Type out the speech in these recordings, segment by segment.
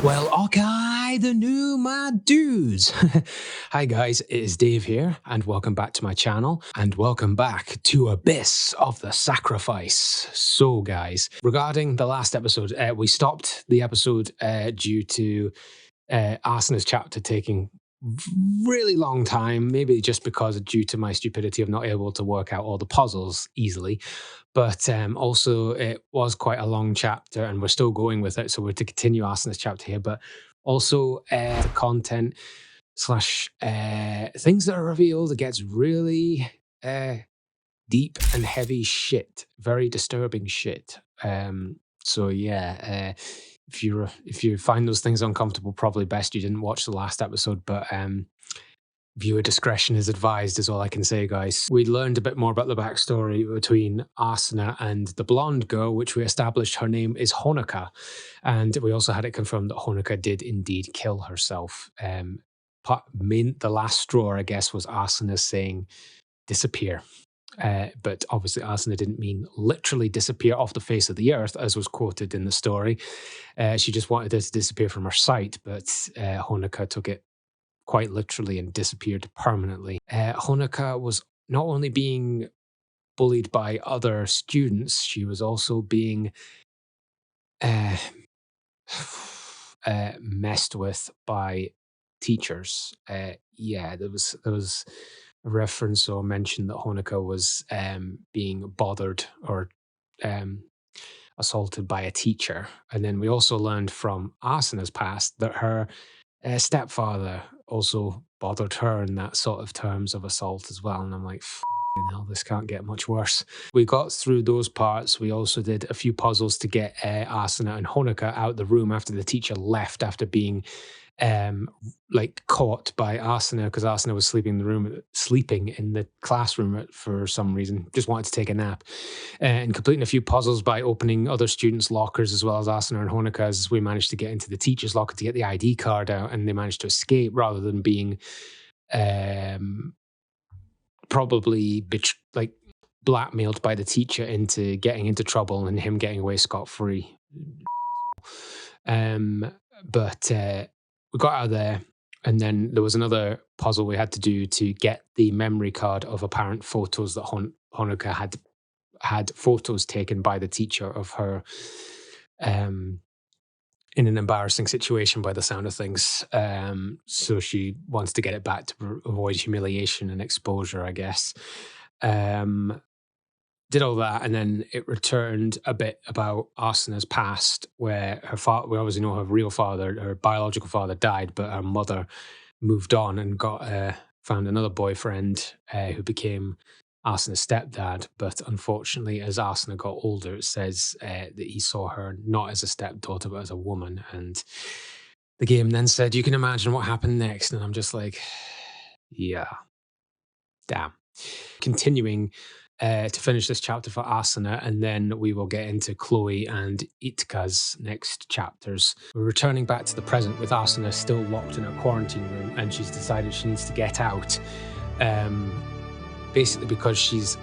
Well, okay, the new mad dudes. Hi guys, it is Dave here, and welcome back to my channel, and welcome back to Abyss of the Sacrifice. So guys, regarding the last episode, we stopped the episode due to Asana's chapter taking really long time, maybe just because due to my stupidity of not able to work out all the puzzles easily. But also, it was quite a long chapter, and we're still going with it. So we're to continue Asana's chapter here, but also the content slash things that are revealed. It gets really deep and heavy shit, very disturbing shit. So yeah, if you find those things uncomfortable, probably best you didn't watch the last episode. But viewer discretion is advised, is all I can say, guys. We learned a bit more about the backstory between Asuna and the blonde girl, which we established her name is Honoka. And we also had it confirmed that Honoka did indeed kill herself. The last straw, I guess, was Asuna saying, disappear. But obviously Asuna didn't mean literally disappear off the face of the earth, as was quoted in the story. She just wanted her to disappear from her sight, but Honoka took it quite literally and disappeared permanently. Honoka was not only being bullied by other students, she was also being messed with by teachers. Yeah, there was a reference or mention that Honoka was being bothered or assaulted by a teacher. And then we also learned from Asuna's past that her stepfather also bothered her in that sort of terms of assault as well. And I'm like, fucking hell, this can't get much worse. We got through those parts. We also did a few puzzles to get Asuna and Honoka out the room after the teacher left, after being caught by Asuna, because Asuna was sleeping in the classroom for some reason, just wanted to take a nap, and completing a few puzzles by opening other students' lockers as well as Asuna and Honoka's. We managed to get into the teacher's locker to get the ID card out, and they managed to escape rather than being probably blackmailed by the teacher into getting into trouble and him getting away scot-free. But we got out of there, and then there was another puzzle we had to do to get the memory card of apparent photos that Honoka had photos taken by the teacher of her in an embarrassing situation by the sound of things. So she wants to get it back to avoid humiliation and exposure, I guess. Did all that, and then it returned a bit about Asuna's past, where her father, we obviously know her real father, her biological father died, but her mother moved on and found another boyfriend who became Asuna's stepdad. But unfortunately, as Asuna got older, it says that he saw her not as a stepdaughter, but as a woman. And the game then said, you can imagine what happened next. And I'm just like, yeah, damn. Continuing to finish this chapter for Asuna, and then we will get into Chloe and Jitka'S next chapters. We're returning back to the present with Asuna still locked in her quarantine room, and she's decided she needs to get out. Basically because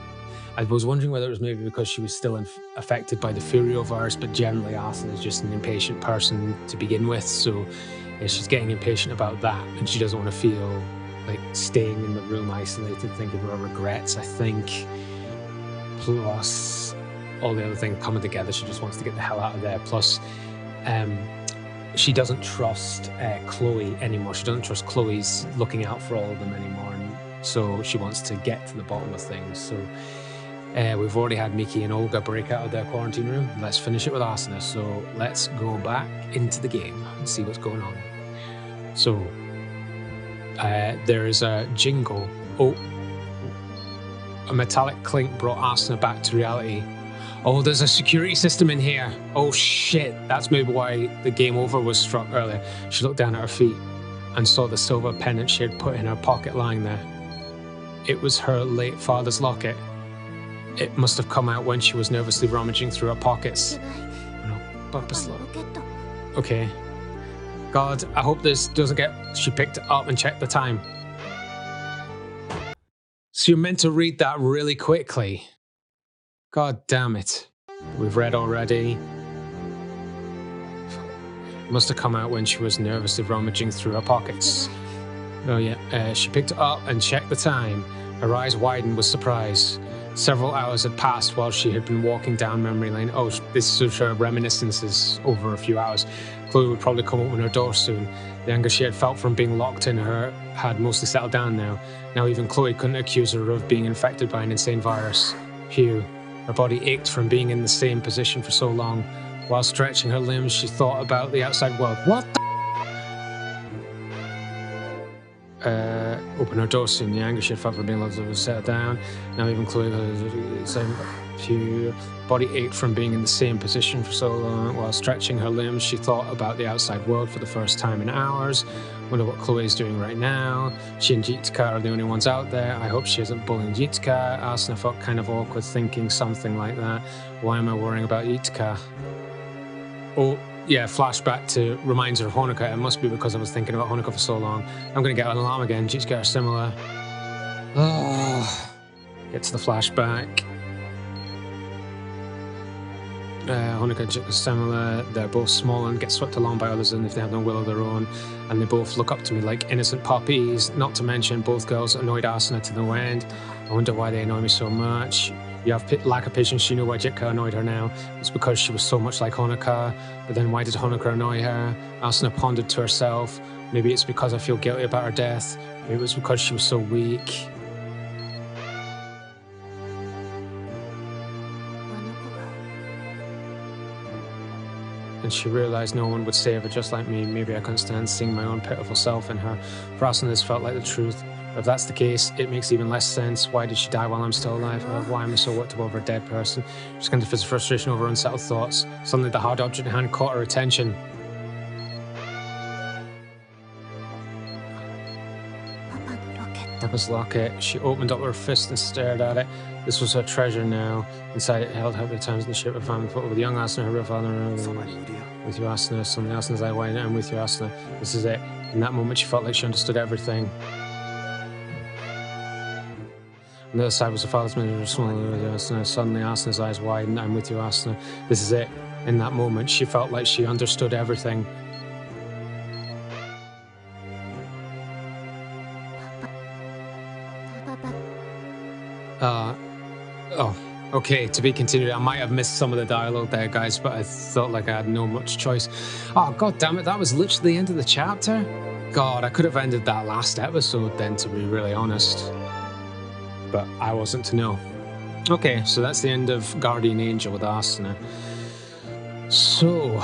I was wondering whether it was maybe because she was still affected by the Furio virus, but generally Asuna is just an impatient person to begin with, so she's getting impatient about that, and she doesn't want to feel like staying in the room isolated, thinking of her regrets, I think. Plus all the other things coming together, she just wants to get the hell out of there. Plus she doesn't trust Chloe anymore. She doesn't trust Chloe's looking out for all of them anymore, and so she wants to get to the bottom of things. So we've already had Miki and Olga break out of their quarantine room. Let's finish it with Asuna. So let's go back into the game and see what's going on. So there is a jingle. Oh, a metallic clink brought Asuna back to reality. Oh, there's a security system in here. Oh shit, that's maybe why the game over was struck earlier. She looked down at her feet and saw the silver pendant she had put in her pocket lying there. It was her late father's locket. It must have come out when she was nervously rummaging through her pockets. No, purposely. Okay. God, I hope this doesn't get... She picked it up and checked the time. So you're meant to read that really quickly. God damn it. We've read already. Must have come out when she was nervously rummaging through her pockets. Oh yeah, she picked it up and checked the time. Her eyes widened with surprise. Several hours had passed while she had been walking down memory lane. Oh, this is her reminiscences over a few hours. Chloe would probably come open her door soon. The anger she had felt from being locked in her had mostly settled down now. Now even Chloe couldn't accuse her of being infected by an insane virus. Phew. Her body ached from being in the same position for so long. While stretching her limbs, she thought about the outside world. What the? Open her door soon. The anger she had felt from being locked in was settled down. Now even Chloe, body ached from being in the same position for so long. While stretching her limbs, she thought about the outside world for the first time in hours. Wonder what Chloe is doing right now. She and Jitka are the only ones out there. I hope she isn't bullying Jitka. Asuna felt kind of awkward thinking something like that. Why am I worrying about Jitka? Oh, yeah, flashback to reminds her of Honoka. It must be because I was thinking about Honoka for so long. I'm going to get an alarm again. Jitka are similar. Oh, get to the flashback. Honoka and Jitka are similar. They're both small and get swept along by others and if they have no will of their own. And they both look up to me like innocent puppies. Not to mention, both girls annoyed Asuna to no end. I wonder why they annoy me so much. You have lack of patience. You know why Jitka annoyed her now. It's because she was so much like Honoka. But then why did Honoka annoy her? Asuna pondered to herself. Maybe it's because I feel guilty about her death. Maybe it was because she was so weak. And she realized no one would save her just like me. Maybe I couldn't stand seeing my own pitiful self in her. For Asuna, this felt like the truth. If that's the case, it makes even less sense. Why did she die while I'm still alive? Why am I so worked up over a dead person? She's kind of fits frustration over unsettled thoughts. Suddenly the hard object in hand caught her attention. Papa's locket. She opened up her fist and stared at it. This was her treasure now. Inside it held happy times in the shape of a family photo with young Asuna, her real father, with you Asuna. Suddenly Asuna's eye widened, and with you Asuna. This is it. In that moment she felt like she understood everything. On the other side was the father's mirror. Suddenly Asuna's eyes widened. I'm with you, Asuna. This is it. In that moment, she felt like she understood everything. Oh, okay, to be continued. I might have missed some of the dialogue there, guys, but I felt like I had no much choice. Oh, god damn it, that was literally the end of the chapter? God, I could have ended that last episode then, to be really honest. But I wasn't to know. Okay, so that's the end of Guardian Angel with Asuna. So,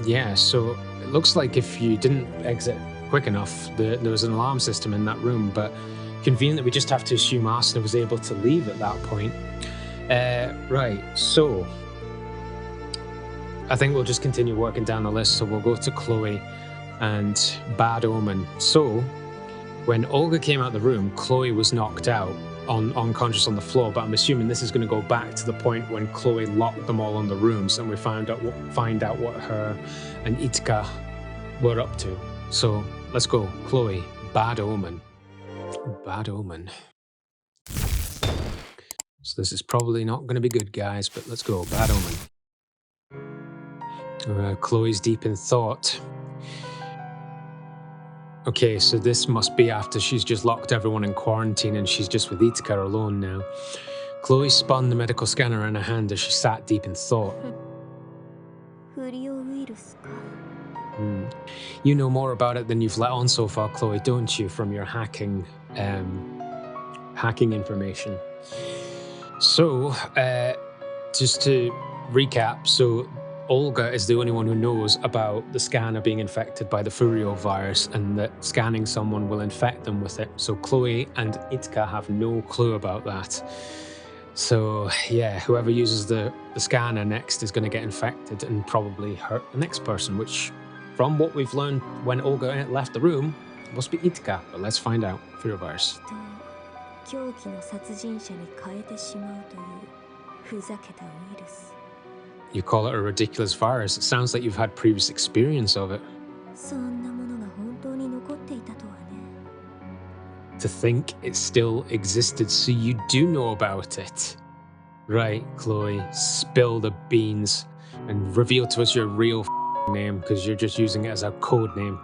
yeah, so it looks like if you didn't exit quick enough, there was an alarm system in that room, but convenient that we just have to assume Asuna was able to leave at that point. Right, so I think we'll just continue working down the list, so we'll go to Chloe and Bad Omen. So, when Olga came out of the room, Chloe was knocked out, unconscious on the floor, but I'm assuming this is going to go back to the point when Chloe locked them all in the rooms and we find out what her and Jitka were up to. So let's go. Chloe, Bad Omen. Bad Omen. So this is probably not going to be good, guys, but let's go. Bad Omen. Chloe's deep in thought. Okay, so this must be after she's just locked everyone in quarantine and she's just with Jitka alone now. Chloe spun the medical scanner in her hand as she sat deep in thought. You know more about it than you've let on so far, Chloe, don't you, from your hacking information. So, just to recap, so Olga is the only one who knows about the scanner being infected by the Furio virus and that scanning someone will infect them with it. So Chloe and Jitka have no clue about that. So yeah, whoever uses the scanner next is going to get infected and probably hurt the next person, which from what we've learned when Olga left the room, must be Jitka, but let's find out. Furio virus. You call it a ridiculous virus. It sounds like you've had previous experience of it. To think it still existed, so you do know about it. Right, Chloe, spill the beans. and reveal to us your real name, because you're just using it as a code name.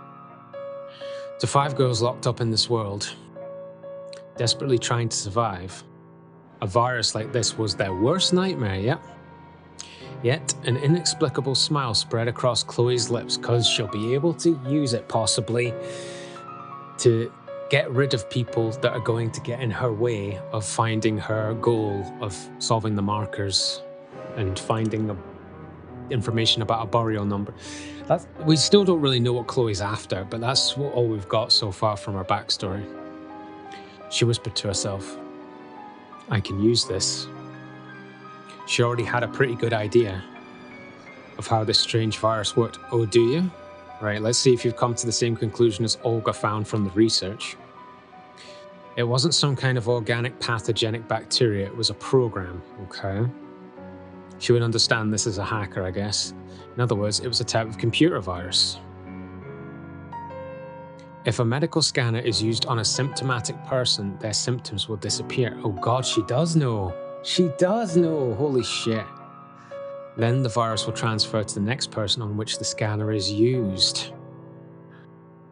To 5 girls locked up in this world, desperately trying to survive, a virus like this was their worst nightmare, yep. Yet, an inexplicable smile spread across Chloe's lips, because she'll be able to use it, possibly, to get rid of people that are going to get in her way of finding her goal of solving the markers and finding the information about a burial number. We still don't really know what Chloe's after, but that's all we've got so far from her backstory. She whispered to herself, I can use this. She already had a pretty good idea of how this strange virus worked. Oh, do you? Right, let's see if you've come to the same conclusion as Olga found from the research. It wasn't some kind of organic pathogenic bacteria, it was a program, okay? She would understand this as a hacker, I guess. In other words, it was a type of computer virus. If a medical scanner is used on a symptomatic person, their symptoms will disappear. Oh God, she does know. She does know, holy shit. Then the virus will transfer to the next person on which the scanner is used.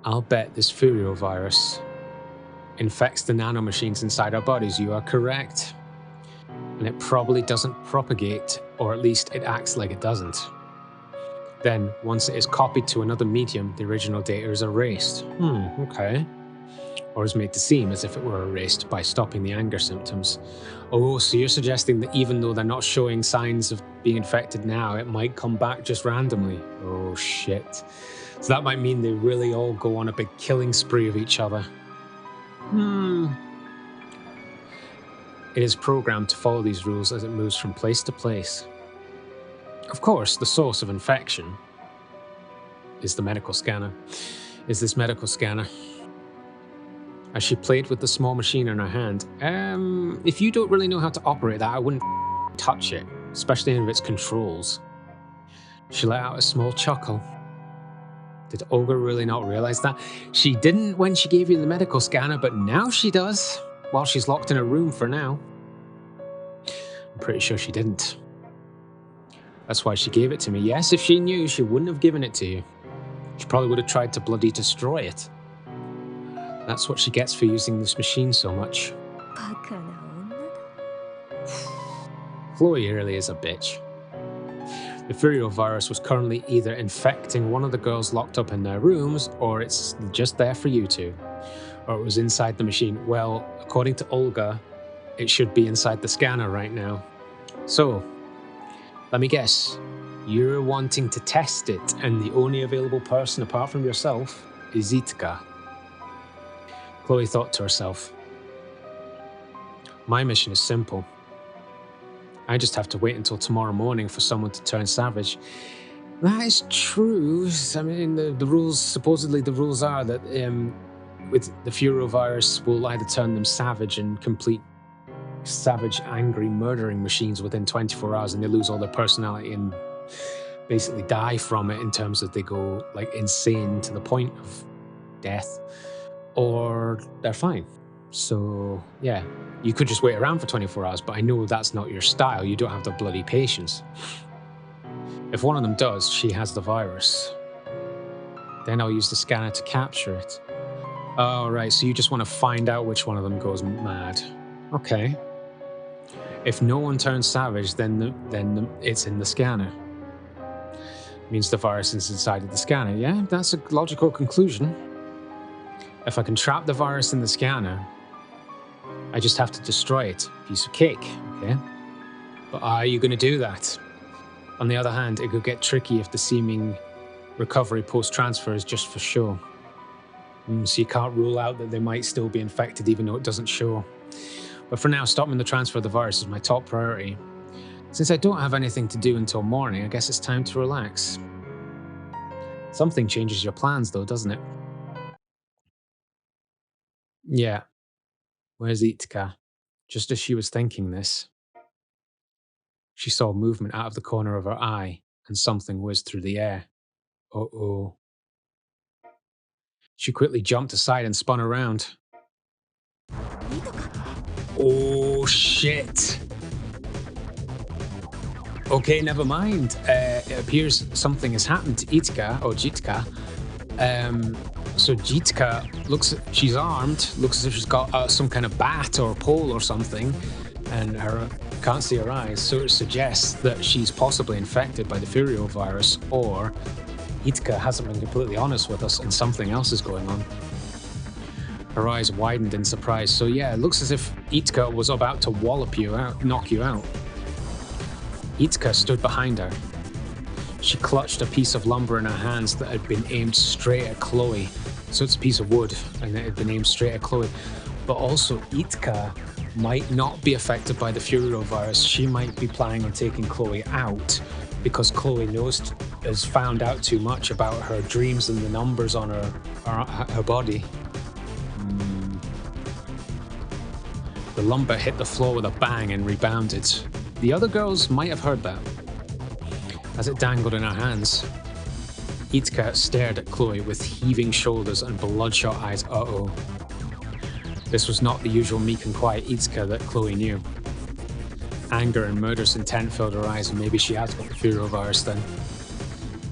I'll bet this Furio virus infects the nanomachines inside our bodies. You are correct. And it probably doesn't propagate, or at least it acts like it doesn't. Then, once it is copied to another medium, the original data is erased. Okay. Or is made to seem as if it were erased by stopping the anger symptoms. Oh, so you're suggesting that even though they're not showing signs of being infected now, it might come back just randomly. Oh shit. So that might mean they really all go on a big killing spree of each other. It is programmed to follow these rules as it moves from place to place. Of course, the source of infection is the medical scanner. Is this medical scanner? As she played with the small machine in her hand, if you don't really know how to operate that, I wouldn't touch it, especially any of its controls. She let out a small chuckle. Did Olga really not realize that? She didn't when she gave you the medical scanner, but now she does, while she's locked in a room for now. I'm pretty sure she didn't. That's why she gave it to me. Yes, if she knew, she wouldn't have given it to you. She probably would have tried to bloody destroy it. That's what she gets for using this machine so much. Chloe really is a bitch. The Furio virus was currently either infecting one of the girls locked up in their rooms, or it's just there for you two. Or it was inside the machine. Well, according to Olga, it should be inside the scanner right now. So, let me guess. You're wanting to test it, and the only available person apart from yourself is Jitka. Chloe thought to herself, my mission is simple. I just have to wait until tomorrow morning for someone to turn savage. That is true. I mean, the rules, supposedly the rules are that with the Furio virus will either turn them savage and complete savage, angry, murdering machines within 24 hours, and they lose all their personality and basically die from it in terms of they go like insane to the point of death, or they're fine. So yeah, you could just wait around for 24 hours, but I know that's not your style. You don't have the bloody patience. If one of them does, she has the virus. Then I'll use the scanner to capture it. Oh, right, so you just want to find out which one of them goes mad. Okay. If no one turns savage, then it's in the scanner. Means the virus is inside of the scanner. Yeah, that's a logical conclusion. If I can trap the virus in the scanner, I just have to destroy it. Piece of cake, okay? But are you going to do that? On the other hand, it could get tricky if the seeming recovery post-transfer is just for show. So you can't rule out that they might still be infected even though it doesn't show. But for now, stopping the transfer of the virus is my top priority. Since I don't have anything to do until morning, I guess it's time to relax. Something changes your plans though, doesn't it? Yeah. Where's Jitka? Just as she was thinking this, she saw movement out of the corner of her eye, and something whizzed through the air. Uh-oh. She quickly jumped aside and spun around. Oh, shit. Okay, never mind. it appears something has happened to Jitka, or Jitka. So Jitka she's armed, looks as if she's got some kind of bat or pole or something, and can't see her eyes, so it suggests that she's possibly infected by the Furio virus, or Jitka hasn't been completely honest with us and something else is going on. Her eyes widened in surprise, so yeah, it looks as if Jitka was about to wallop you out, knock you out. Jitka stood behind her. She clutched a piece of lumber in her hands that had been aimed straight at Chloe. So it's a piece of wood, and it had been aimed straight at Chloe. But also, Jitka might not be affected by the Furio virus. She might be planning on taking Chloe out because Chloe has found out too much about her dreams and the numbers on her body. The lumber hit the floor with a bang and rebounded. The other girls might have heard that. As it dangled in her hands, Jitka stared at Chloe with heaving shoulders and bloodshot eyes. Uh-oh. This was not the usual meek and quiet Jitka that Chloe knew. Anger and murderous intent filled her eyes, and maybe she has got the Furio virus then.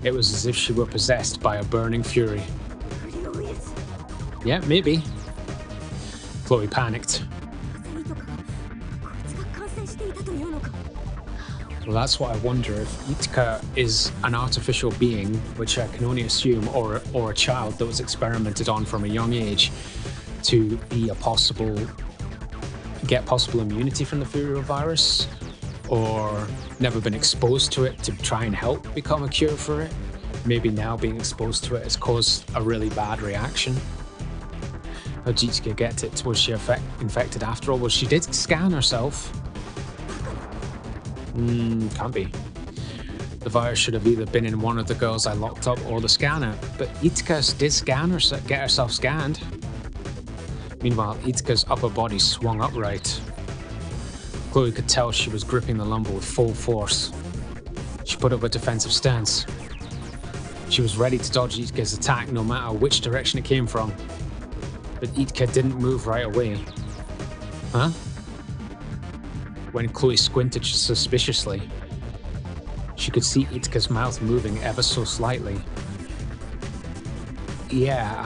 It was as if she were possessed by a burning fury. Yeah, maybe. Chloe panicked. Well, that's what I wonder, if Jitka is an artificial being, which I can only assume, or a child that was experimented on from a young age to be get possible immunity from the Furio virus, or never been exposed to it to try and help become a cure for it. Maybe now being exposed to it has caused a really bad reaction. How did Jitka get it? Was she infected after all? Well, she did scan herself. Can't be. The virus should have either been in one of the girls I locked up or the scanner, but Jitka did get herself scanned. Meanwhile, Jitka's upper body swung upright. Chloe could tell she was gripping the lumber with full force. She put up a defensive stance. She was ready to dodge Jitka's attack no matter which direction it came from. But Jitka didn't move right away. Huh? When Chloe squinted suspiciously, she could see Jitka's mouth moving ever so slightly. Yeah,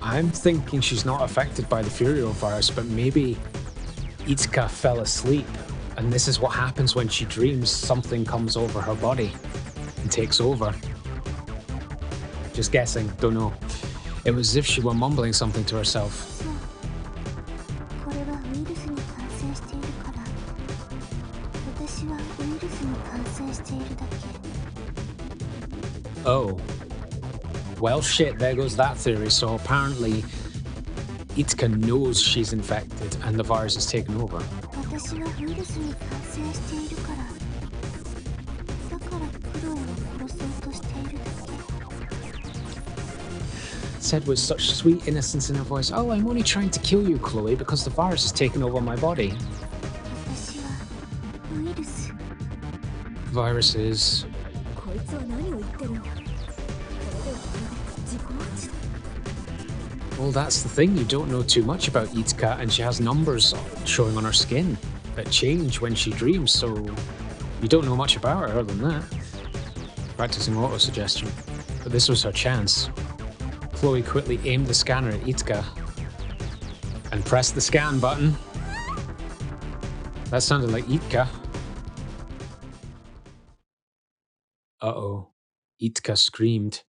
I'm thinking she's not affected by the Furio virus, but maybe Jitka fell asleep, and this is what happens when she dreams. Something comes over her body and takes over. Just guessing, don't know. It was as if she were mumbling something to herself. Oh. Well, shit, there goes that theory. So apparently, Jitka knows she's infected and the virus has taken over. Said with such sweet innocence in her voice, "Oh, I'm only trying to kill you, Chloe, because the virus has taken over my body." Viruses. Well, that's the thing, you don't know too much about Jitka, and she has numbers showing on her skin that change when she dreams, so you don't know much about her other than that. Practicing auto-suggestion. But this was her chance. Chloe quickly aimed the scanner at Jitka and pressed the scan button. That sounded like Jitka. Uh-oh. Jitka screamed.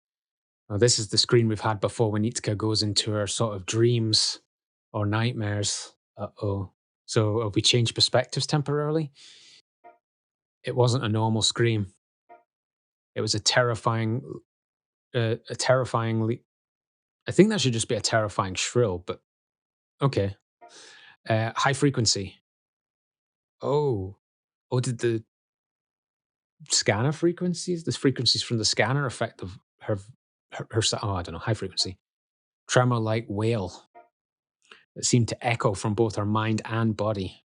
Now, this is the scream we've had before when Jitka goes into her sort of dreams or nightmares. Uh-oh. So have we changed perspectives temporarily? It wasn't a normal scream. It was a terrifyingly... I think that should just be a terrifying shrill, but okay. High frequency. Oh. Oh, did the scanner frequencies? The frequencies from the scanner affect her oh, I don't know, high frequency. Tremor-like wail that seemed to echo from both her mind and body.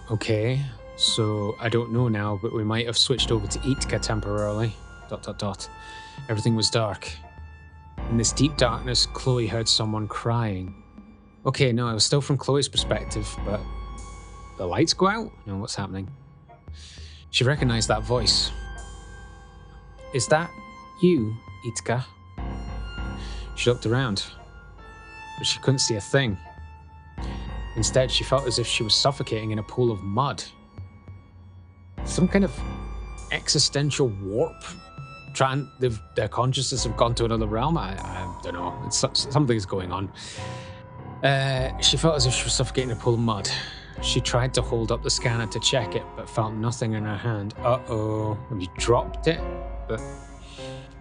Okay, so I don't know now, but we might have switched over to Jitka temporarily. ... Everything was dark. In this deep darkness, Chloe heard someone crying. Okay, no, it was still from Chloe's perspective, but the lights go out? No, what's happening? She recognized that voice. Is that you, Jitka? She looked around, but she couldn't see a thing. Instead, she felt as if she was suffocating in a pool of mud. Some kind of existential warp. Their consciousness have gone to another realm. I don't know. Something's going on. She felt as if she was suffocating in a pool of mud. She tried to hold up the scanner to check it, but felt nothing in her hand. Uh-oh. Have you dropped it? But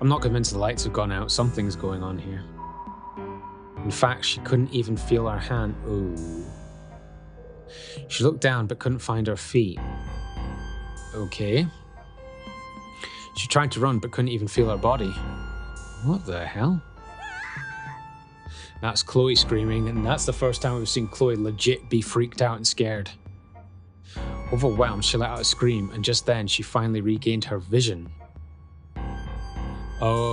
I'm not convinced the lights have gone out. Something's going on here. In fact, she couldn't even feel her hand. Ooh. She looked down, but couldn't find her feet. Okay. She tried to run, but couldn't even feel her body. What the hell? That's Chloe screaming, and that's the first time we've seen Chloe legit be freaked out and scared. Overwhelmed, she let out a scream, and just then she finally regained her vision. Oh.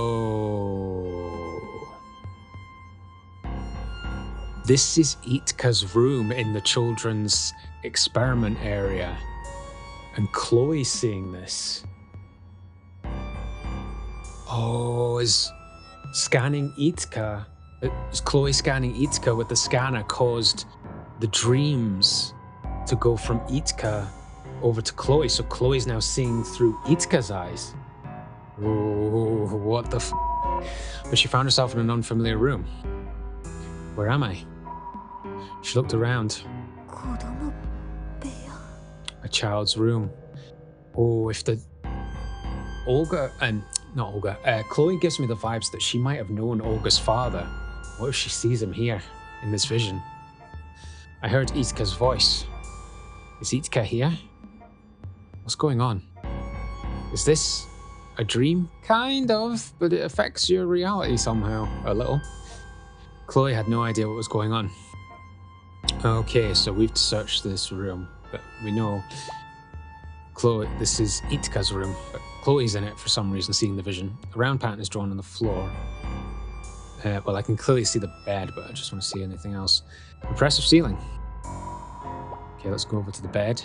This is Jitka'S room in the children's experiment area. And Chloe's seeing this. Oh, is scanning Jitka... Is Chloe scanning Jitka with the scanner caused the dreams to go from Jitka over to Chloe? So Chloe's now seeing through Jitka'S eyes. Oh, what the f***? But she found herself in an unfamiliar room. Where am I? She looked around. A child's room. Oh, if the... Chloe gives me the vibes that she might have known Olga's father. What if she sees him here, in this vision? I heard Jitka'S voice. Is Jitka here? What's going on? Is this a dream? Kind of, but it affects your reality somehow, a little. Chloe had no idea what was going on. Okay, so we've searched this room, but we know Chloe, this is Jitka'S room, but Chloe's in it for some reason, seeing the vision. A round pattern is drawn on the floor. Well, I can clearly see the bed, but I just want to see anything else. Impressive ceiling. Okay, let's go over to the bed.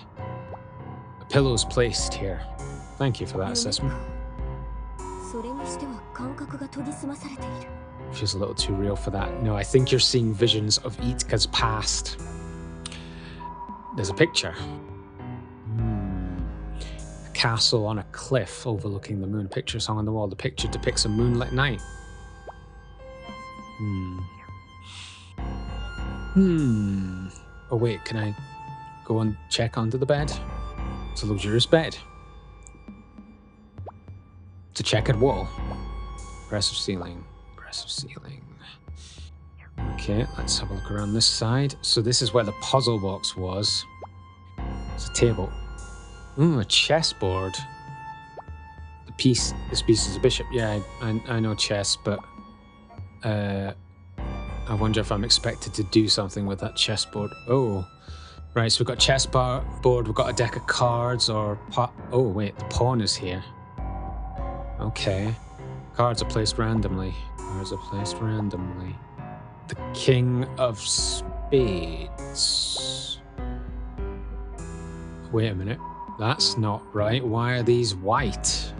A pillow is placed here. Thank you for that assessment. Feels a little too real for that. No, I think you're seeing visions of Jitka'S past. There's a picture. A castle on a cliff overlooking the moon. Pictures hung on the wall. The picture depicts a moonlit night. Oh wait, can I go and check under the bed? It's a luxurious bed. It's a checkered wall. Impressive ceiling. Impressive ceiling. Okay, let's have a look around this side. So this is where the puzzle box was. It's a table. Ooh, a chessboard. This piece is a bishop. Yeah, I know chess, but I wonder if I'm expected to do something with that chessboard. Oh, right, so we've got chessboard, we've got a deck of cards, or oh wait, the pawn is here. Okay. Cards are placed randomly. Cards are placed randomly. The King of Spades. Wait a minute. That's not right. Why are these white?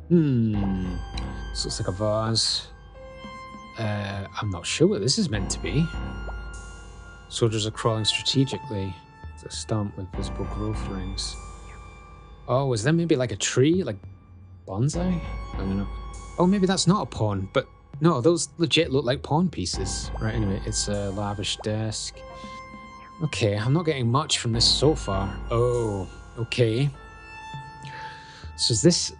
This looks like a vase. I'm not sure what this is meant to be. Soldiers are crawling strategically. It's a stump with visible growth rings. Oh, is that maybe like a tree? Like bonsai? I don't know. Oh, maybe that's not a pawn, but no, those legit look like pawn pieces. Right, anyway, it's a lavish desk. Okay, I'm not getting much from this so far. Oh, okay. So is this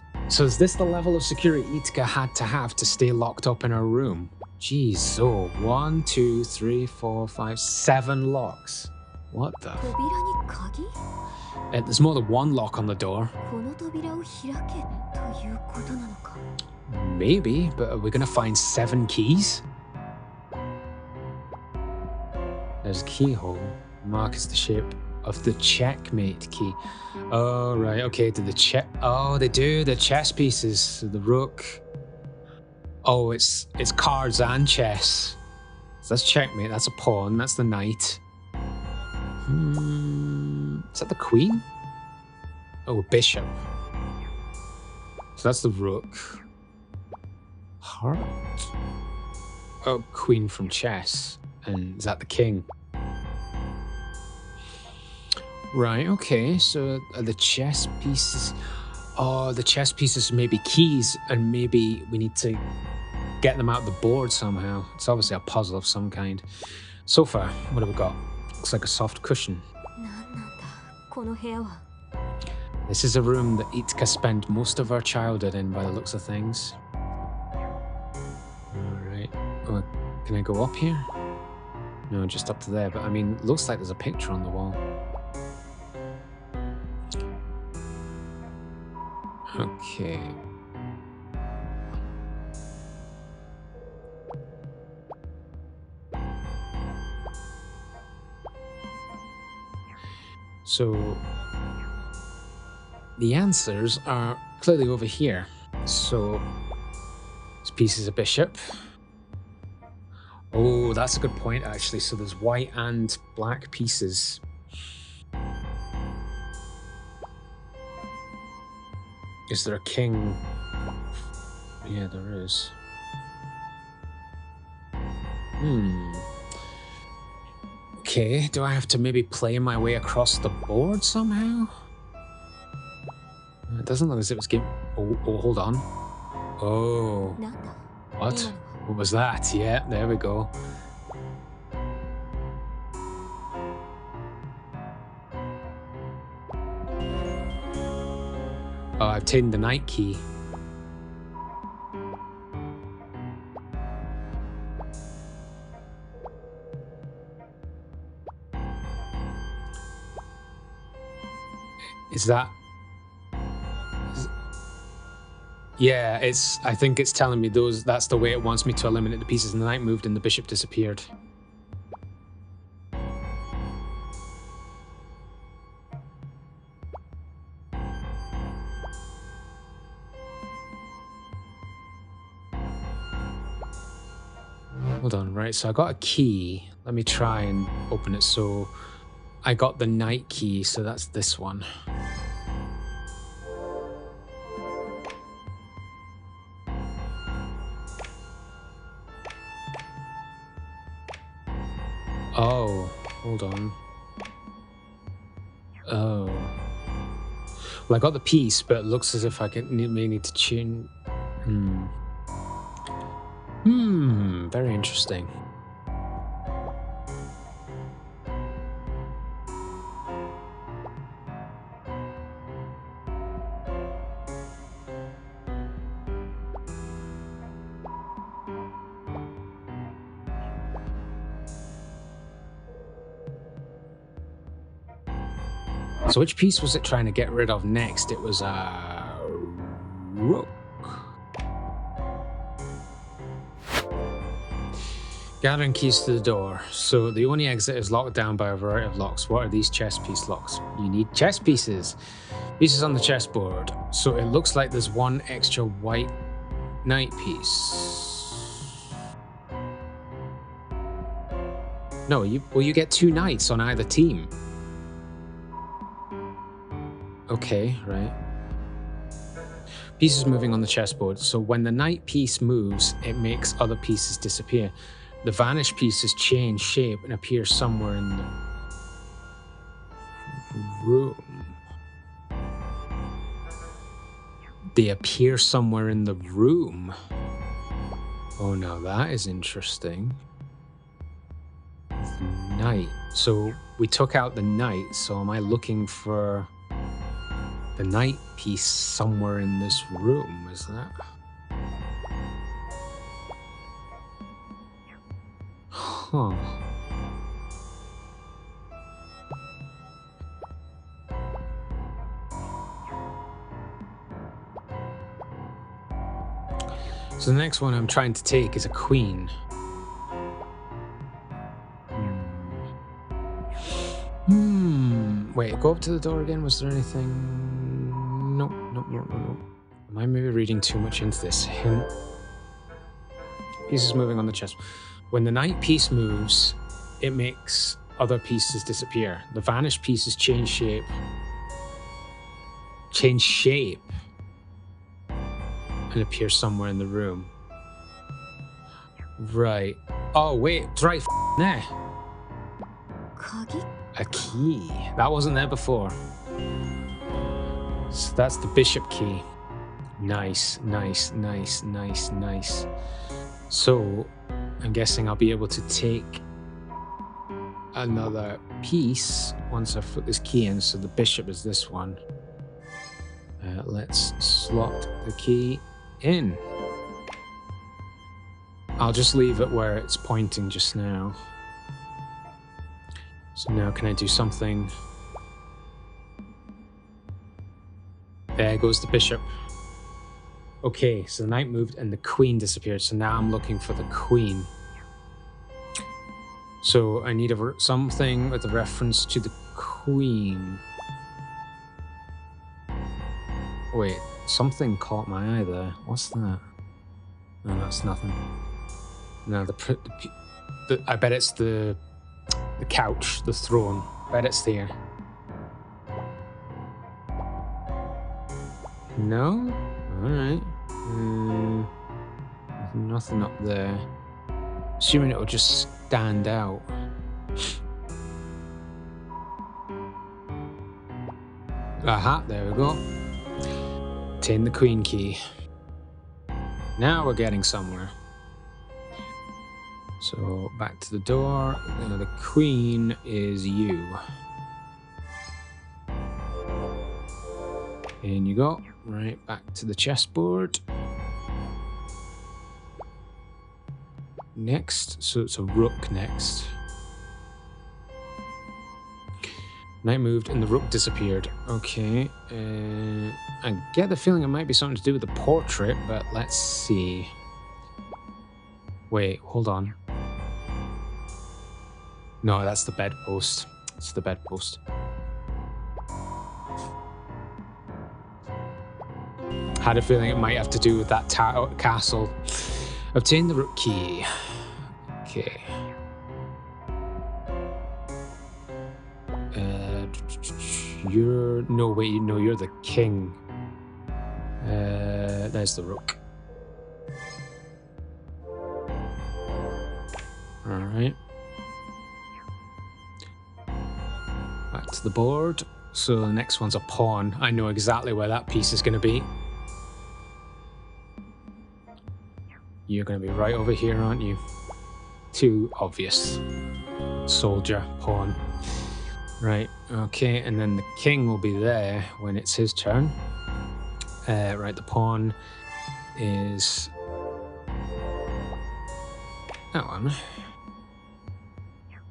the level of security Jitka had to have to stay locked up in her room? Jeez, so 1, 2, 3, 4, 5, 7 locks. What the? There's more than one lock on the door. Maybe, but are we gonna find 7 keys? There's a keyhole. Mark is the shape of the checkmate key. Oh, right, okay, oh, they do, the chess pieces, so the rook. Oh, it's cards and chess. So that's checkmate. That's a pawn. That's the knight. Is that the queen? Oh, a bishop. So that's the rook. Heart. Oh, queen from chess. And is that the king? Right, okay. So are the chess pieces... Oh, the chess pieces may be keys, and maybe we need to get them out of the board somehow. It's obviously a puzzle of some kind. So far, what have we got? Looks like a soft cushion. This is a room that Jitka spent most of her childhood in by the looks of things. Alright. Oh, can I go up here? No, just up to there. But I mean, looks like there's a picture on the wall. Okay. So the answers are clearly over here. So this piece is a bishop. Oh, that's a good point, actually. So there's white and black pieces. Is there a king? Yeah, there is. Okay, do I have to maybe play my way across the board somehow? It doesn't look as if it's game. Oh, hold on. Oh. What? What was that? Yeah, there we go. Oh, I've taken the knight key. Is that... Yeah, I think it's telling me that's the way it wants me to eliminate the pieces, and the knight moved and the bishop disappeared. Hold on, right, so I got a key. Let me try and open it. So I got the knight key, so that's this one. Oh, hold on. Oh. Well, I got the piece, but it looks as if I may need to tune... very interesting. So which piece was it trying to get rid of next? It was a rook. Gathering keys to the door. So the only exit is locked down by a variety of locks. What are these chess piece locks? You need chess pieces. Pieces on the chessboard. So it looks like there's one extra white knight piece. No, you get two knights on either team. Okay, right. Pieces moving on the chessboard. So when the knight piece moves, it makes other pieces disappear. The vanished pieces change shape and appear somewhere in the room. They appear somewhere in the room. Oh, now that is interesting. The knight. So we took out the knight, so am I looking for the knight piece somewhere in this room? Is that... Huh. So the next one I'm trying to take is a queen. Wait, go up to the door again. Was there anything? No. Am I maybe reading too much into this? Hint. Pieces moving on the chest. When the knight piece moves, it makes other pieces disappear. The vanished pieces change shape. Change shape and appear somewhere in the room. Right. Oh, wait. It's right there. A key. That wasn't there before. So that's the bishop key. Nice, nice, nice, nice, nice. So I'm guessing I'll be able to take another piece once I put this key in. So the bishop is this one. Let's slot the key in. I'll just leave it where it's pointing just now. So now can I do something? There goes the bishop. Okay, so the knight moved and the queen disappeared. So now I'm looking for the queen. So I need something with a reference to the queen. Wait, something caught my eye there. What's that? No, that's nothing. No, I bet it's the couch, the throne. I bet it's there. No? Alright. Nothing up there. Assuming it'll just stand out. Aha, there we go. Obtain the queen key. Now we're getting somewhere. So back to the door. The queen is you. In you go. Right, back to the chessboard. Next, so it's a rook next. Knight moved and the rook disappeared. Okay, I get the feeling it might be something to do with the portrait, but let's see. Wait, hold on. No, that's the bedpost. It's the bedpost. Had a feeling it might have to do with that castle. Obtain the rook key. Okay. You're the king. There's the rook. All right. Back to the board. So the next one's a pawn. I know exactly where that piece is going to be. You're going to be right over here, aren't you? Too obvious. Soldier, pawn. Right, okay, and then the king will be there when it's his turn. Right, the pawn is that one.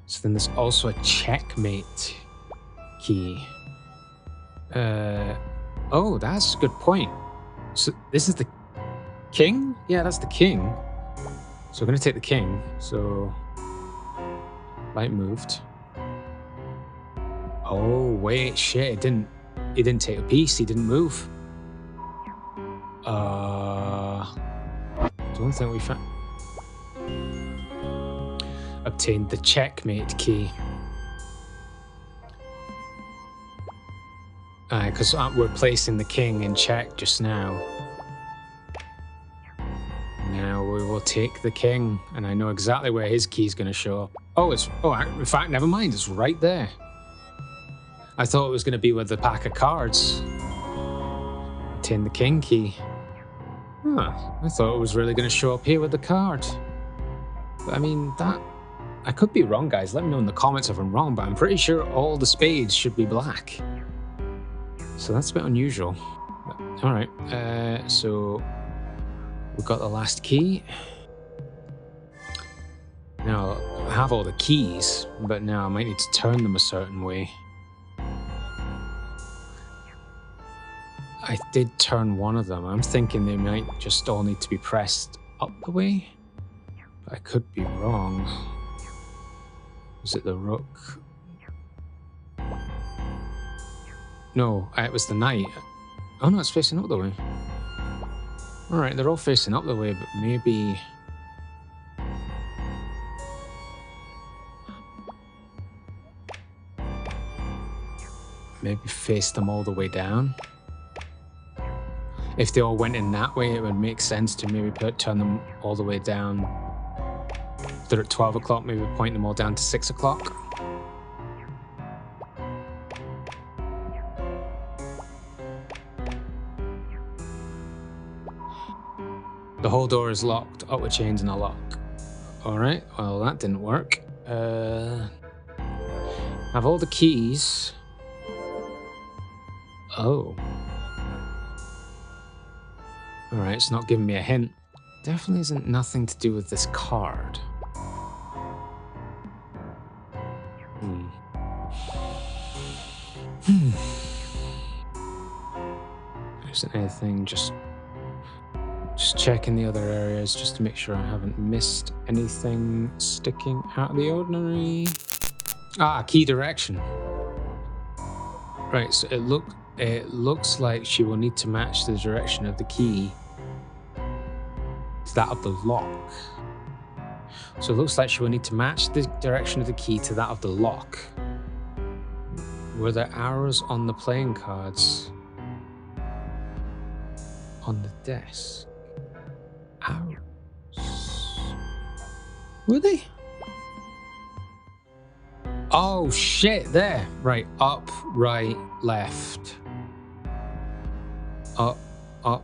So then there's also a checkmate key. Oh, that's a good point. So this is the king? Yeah, that's the king. So we're going to take the king. So light moved. Oh, wait, shit, it didn't take a piece, he didn't move. Don't think we found. Obtained the checkmate key. Because we're placing the king in check just now. Now we will take the king, and I know exactly where his key is going to show up. Oh, in fact, never mind, it's right there. I thought it was going to be with the pack of cards. Obtain the king key. Huh, I thought it was really going to show up here with the card. But I mean, I could be wrong, guys. Let me know in the comments if I'm wrong, but I'm pretty sure all the spades should be black. So that's a bit unusual. All right, so we've got the last key. Now, I have all the keys, but now I might need to turn them a certain way. I did turn one of them. I'm thinking they might just all need to be pressed up the way. But I could be wrong. Was it the rook? No, it was the knight. Oh no, it's facing up the way. Alright, they're all facing up the way, but maybe... maybe face them all the way down. If they all went in that way, it would make sense to maybe turn them all the way down. If they're at 12 o'clock, maybe point them all down to 6 o'clock. The whole door is locked, up with chains and a lock. Alright, well that didn't work. Have all the keys. Oh. Alright, it's not giving me a hint. Definitely isn't nothing to do with this card. There isn't anything, just checking the other areas just to make sure I haven't missed anything sticking out of the ordinary. Ah, key direction. Right, so it looks like she will need to match the direction of the key to that of the lock. So it looks like she will need to match the direction of the key to that of the lock. Were there arrows on the playing cards? On the desk? Arrows? Were they? Oh shit, there. Right, up, right, left. Up,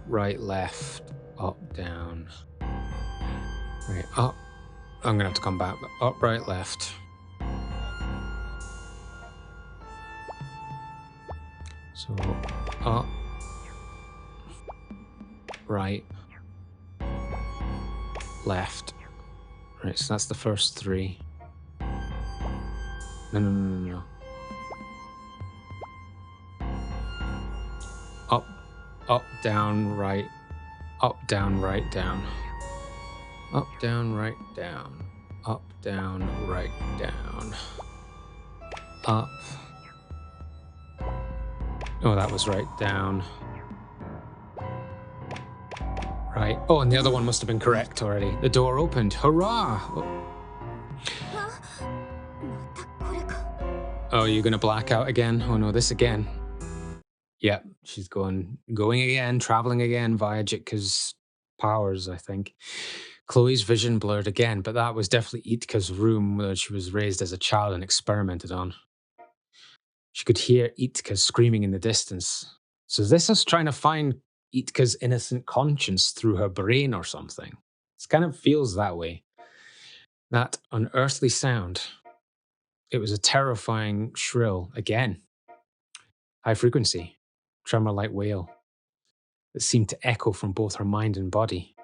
right, left. Up, down. Right, up. I'm gonna have to come back, but up, right, left. So, up, right, left. Right, so that's the first three. No. Up, down, right. Up, down, right, down. Up, down, right, down. Up, down, right, down. Up. Oh, that was right, down. Right. Oh, and the other one must have been correct already. The door opened. Hurrah! Oh, you're gonna black out again? Oh no, this again. Yep, she's going again, traveling again via Jitka'S powers, I think. Chloe's vision blurred again, but that was definitely Jitka'S room where she was raised as a child and experimented on. She could hear Jitka screaming in the distance. So this is trying to find Jitka'S innocent conscience through her brain or something. It kind of feels that way. That unearthly sound. It was a terrifying shrill again. High frequency, tremor-like wail that seemed to echo from both her mind and body.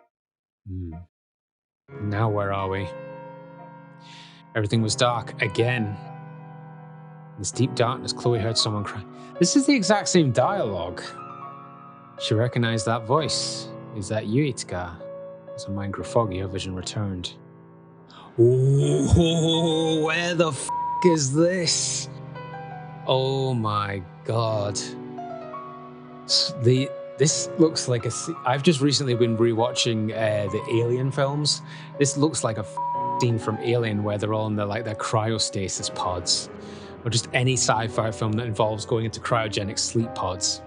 Now where are we? Everything was dark again. In this deep darkness, Chloe heard someone cry. This is the exact same dialogue. She recognized that voice. Is that you, Jitka? As her mind grew foggy, her vision returned. Oh, where the f is this? Oh my god. This looks like a... I've just recently been rewatching the Alien films. This looks like a scene from Alien where they're all in their cryostasis pods. Or just any sci-fi film that involves going into cryogenic sleep pods.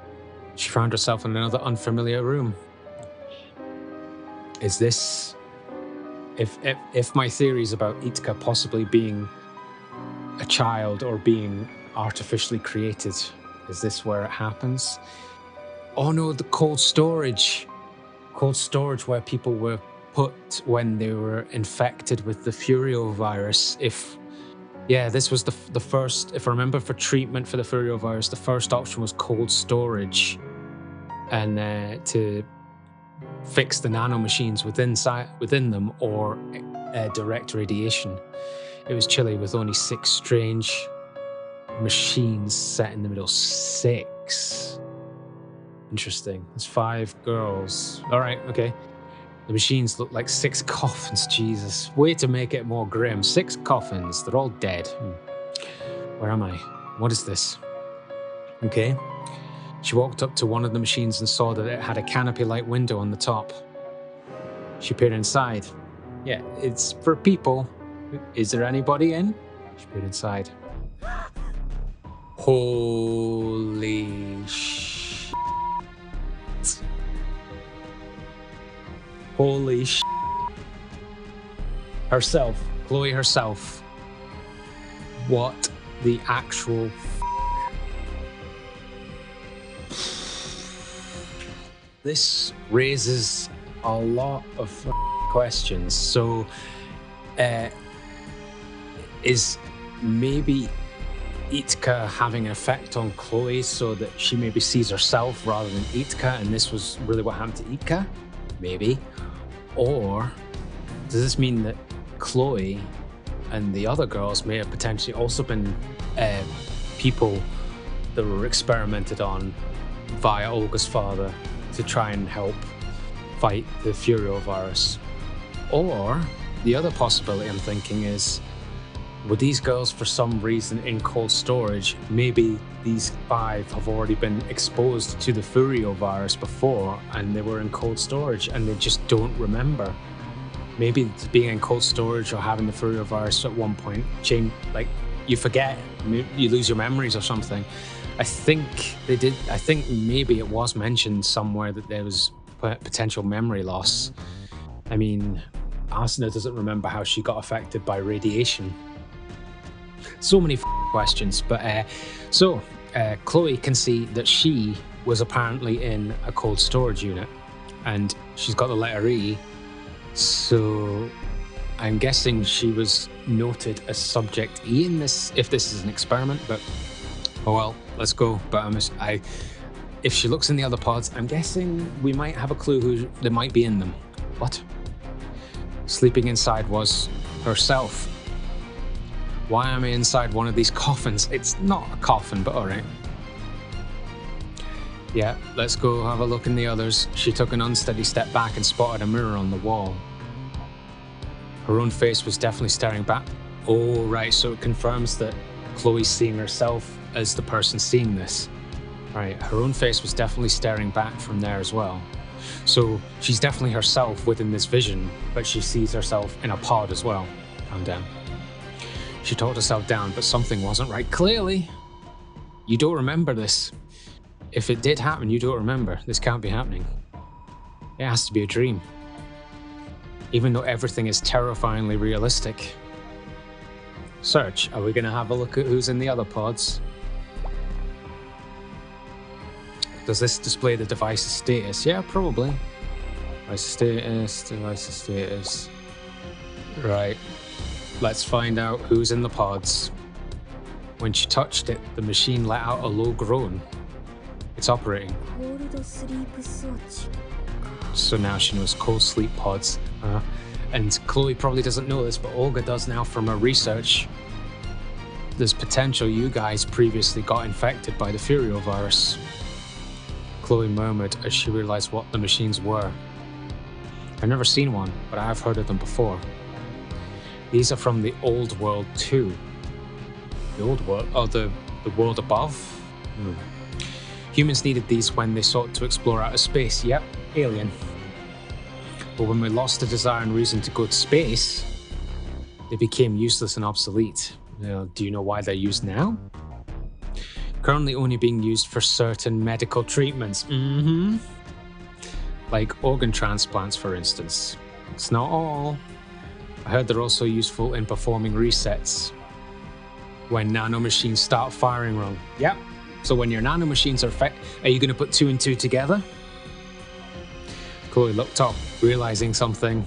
She found herself in another unfamiliar room. Is this... If my theories about Jitka possibly being a child or being artificially created, is this where it happens? Oh no, the cold storage. Cold storage where people were put when they were infected with the Furio virus. Yeah, this was the first, if I remember, for treatment for the Furio virus, the first option was cold storage. And to fix the nanomachines within them, or direct radiation. It was chilly with only 6 strange machines set in the middle. 6. Interesting. There's 5 girls. All right, okay. The machines look like 6 coffins. Jesus. Way to make it more grim. 6 coffins. They're all dead. Where am I? What is this? Okay. She walked up to one of the machines and saw that it had a canopy-like window on the top. She peered inside. Yeah, it's for people. Is there anybody in? She peered inside. Holy sh... Holy sh... Herself. Chloe herself. What the actual This raises a lot of questions. So, is maybe Jitka having an effect on Chloe so that she maybe sees herself rather than Jitka, and this was really what happened to Jitka? Maybe. Or does this mean that Chloe and the other girls may have potentially also been people that were experimented on via Olga's father to try and help fight the Furio virus? Or the other possibility I'm thinking is, were these girls for some reason in cold storage? Maybe these 5 have already been exposed to the Furio virus before and they were in cold storage and they just don't remember. Maybe being in cold storage or having the Furio virus at one point, like you forget, you lose your memories or something. I think they did. I think maybe it was mentioned somewhere that there was potential memory loss. I mean, Asuna doesn't remember how she got affected by radiation. So many questions. But Chloe can see that she was apparently in a cold storage unit, and she's got the letter E. So I'm guessing she was noted as subject E in this, if this is an experiment. But oh well, let's go. But if she looks in the other pods, I'm guessing we might have a clue who they might be in them. What? Sleeping inside was herself. Why am I inside one of these coffins? It's not a coffin, but all right. Yeah, let's go have a look in the others. She took an unsteady step back and spotted a mirror on the wall. Her own face was definitely staring back. Oh, right, so it confirms that Chloe's seeing herself as the person seeing this. Right, her own face was definitely staring back from there as well. So she's definitely herself within this vision, but she sees herself in a pod as well. Calm down. She talked herself down, but something wasn't right. Clearly, you don't remember this. If it did happen, you don't remember. This can't be happening. It has to be a dream. Even though everything is terrifyingly realistic. Search. Are we going to have a look at who's in the other pods? Does this display the device's status? Yeah, probably. Device status. Right. Let's find out who's in the pods. When she touched it, the machine let out a low groan. It's operating. So now she knows cold sleep pods. And Chloe probably doesn't know this, but Olga does now from her research. There's potential you guys previously got infected by the Furio virus. Chloe murmured as she realized what the machines were. I've never seen one, but I have heard of them before. These are from the Old World too. The Old World? Oh, the world above? Humans needed these when they sought to explore outer space. Yep, alien. But when we lost the desire and reason to go to space, they became useless and obsolete. Do you know why they're used now? Currently only being used for certain medical treatments. Like organ transplants, for instance. It's not all. I heard they're also useful in performing resets when nanomachines start firing wrong. Yep. So when your nanomachines are you going to put 2 and 2 together? Chloe looked up, realizing something.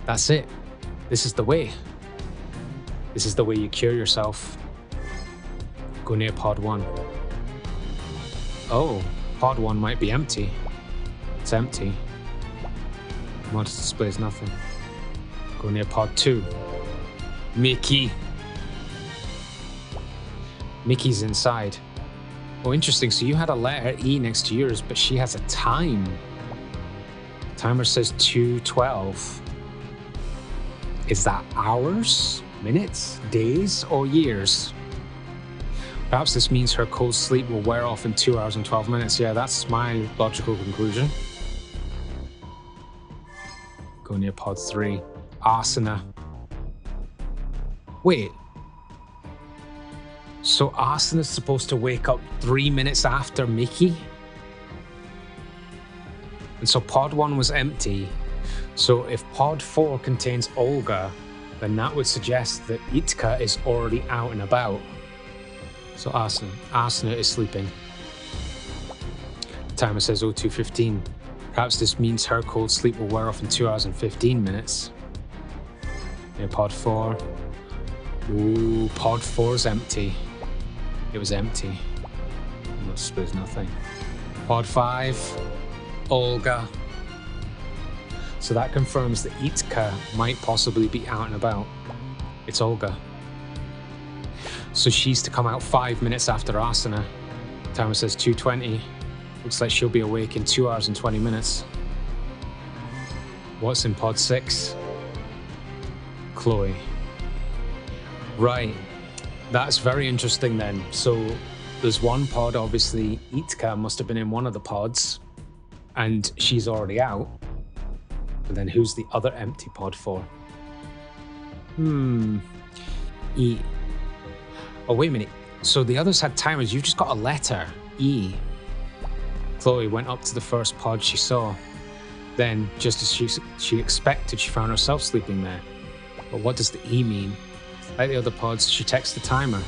That's it. This is the way. This is the way you cure yourself. Go near pod 1. Oh, pod 1 might be empty. It's empty. Mod displays nothing. Go near pod 2. Mickey. Mickey's inside. Oh, interesting. So you had a letter E next to yours, but she has a time. Timer says 2:12. Is that hours, minutes, days, or years? Perhaps this means her cold sleep will wear off in 2 hours and 12 minutes. Yeah, that's my logical conclusion. Go near pod 3. Asuna. Wait. So Asuna's supposed to wake up 3 minutes after Miki? And so pod 1 was empty. So if pod 4 contains Olga, then that would suggest that Jitka is already out and about. So Asuna is sleeping. The timer says 02:15. Perhaps this means her cold sleep will wear off in 2 hours and 15 minutes. Yeah, pod 4. Ooh, pod 4's empty. It was empty. I suppose nothing. Pod 5, Olga. So that confirms that Jitka might possibly be out and about. It's Olga. So she's to come out 5 minutes after Asuna. Timer says 2:20. Looks like she'll be awake in 2 hours and 20 minutes. What's in pod 6? Chloe. Right. That's very interesting then. So there's one pod, obviously, Jitka must have been in one of the pods, and she's already out. But then who's the other empty pod for? Oh, wait a minute. So the others had timers. You've just got a letter, E. Chloe went up to the first pod she saw. Then, just as she expected, she found herself sleeping there. But what does the E mean? Like the other pods, she texts the timer.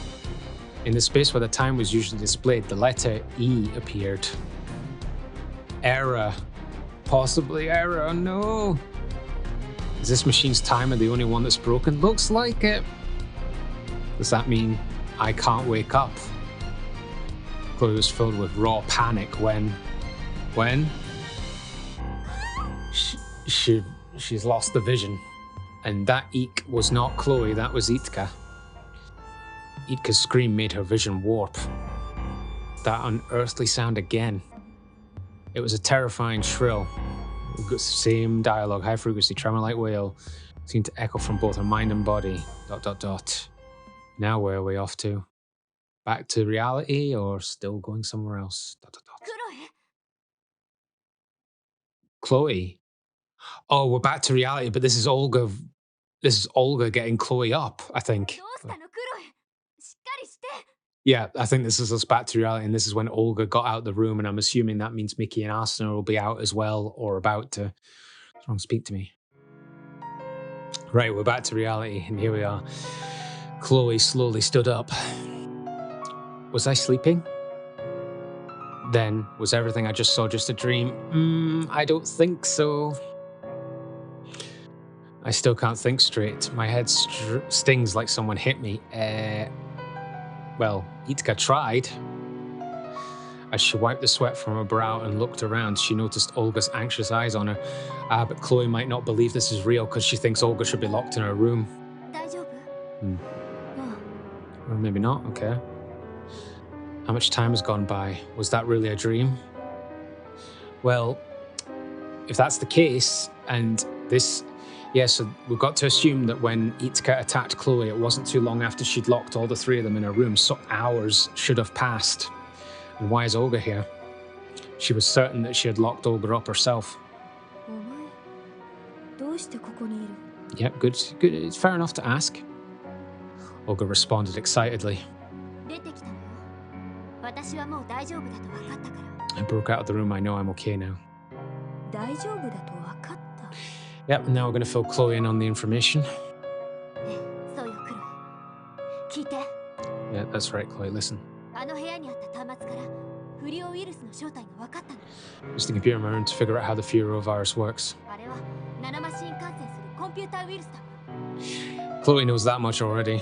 In the space where the time was usually displayed, the letter E appeared. Error. Possibly error, no. Is this machine's timer the only one that's broken? Looks like it. Does that mean I can't wake up? Chloe was filled with raw panic when she's lost the vision. And that eek was not Chloe, that was Jitka. Jitka's scream made her vision warp. That unearthly sound again. It was a terrifying shrill. Same dialogue, high frequency, tremor like wail, seemed to echo from both her mind and body. ... Now where are we off to? Back to reality or still going somewhere else? ... Chloe. Oh, we're back to reality, but this is Olga. This is Olga getting Chloe up, I think. Yeah, I think this is us back to reality, and this is when Olga got out of the room, and I'm assuming that means Miki and Asuna will be out as well, or about to. What's wrong? Speak to me. Right, we're back to reality, and here we are. Chloe slowly stood up. Was I sleeping? Then, was everything I just saw just a dream? I don't think so. I still can't think straight. My head stings like someone hit me. Well, Jitka tried. As she wiped the sweat from her brow and looked around, she noticed Olga's anxious eyes on her. But Chloe might not believe this is real because she thinks Olga should be locked in her room. Or maybe not, okay. How much time has gone by? Was that really a dream? Well, if that's the case, and this... Yeah, so we've got to assume that when Jitka attacked Chloe, it wasn't too long after she'd locked all the three of them in her room, so hours should have passed. And why is Olga here? She was certain that she had locked Olga up herself. Yep, good. It's fair enough to ask. Olga responded excitedly. I broke out of the room. I know I'm okay now. Yep, and now we're going to fill Chloe in on the information. Yeah, that's right, Chloe, listen. Using the computer in my room to figure out how the Furovirus works. Chloe knows that much already.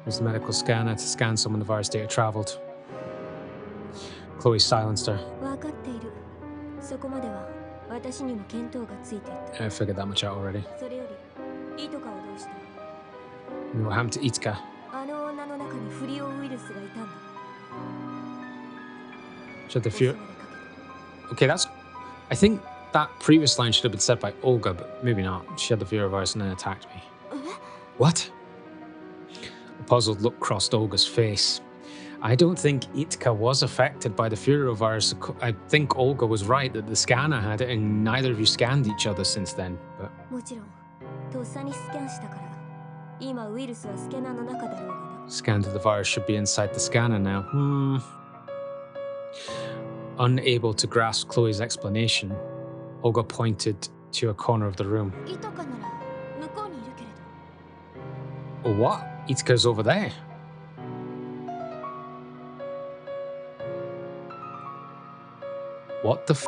There's the medical scanner to scan some of the virus data traveled. Chloe silenced her. I figured that much out already. What happened to Jitka? She had the fear. Okay, that's... I think that previous line should have been said by Olga, but maybe not. She had the Furovirus and then attacked me. What? A puzzled look crossed Olga's face. I don't think Jitka was affected by the Furovirus. I think Olga was right that the scanner had it, and neither of you scanned each other since then. But Scan to the virus should be inside the scanner now. Unable to grasp Chloe's explanation, Olga pointed to a corner of the room. Oh, what? Jitka'S over there. What the f***?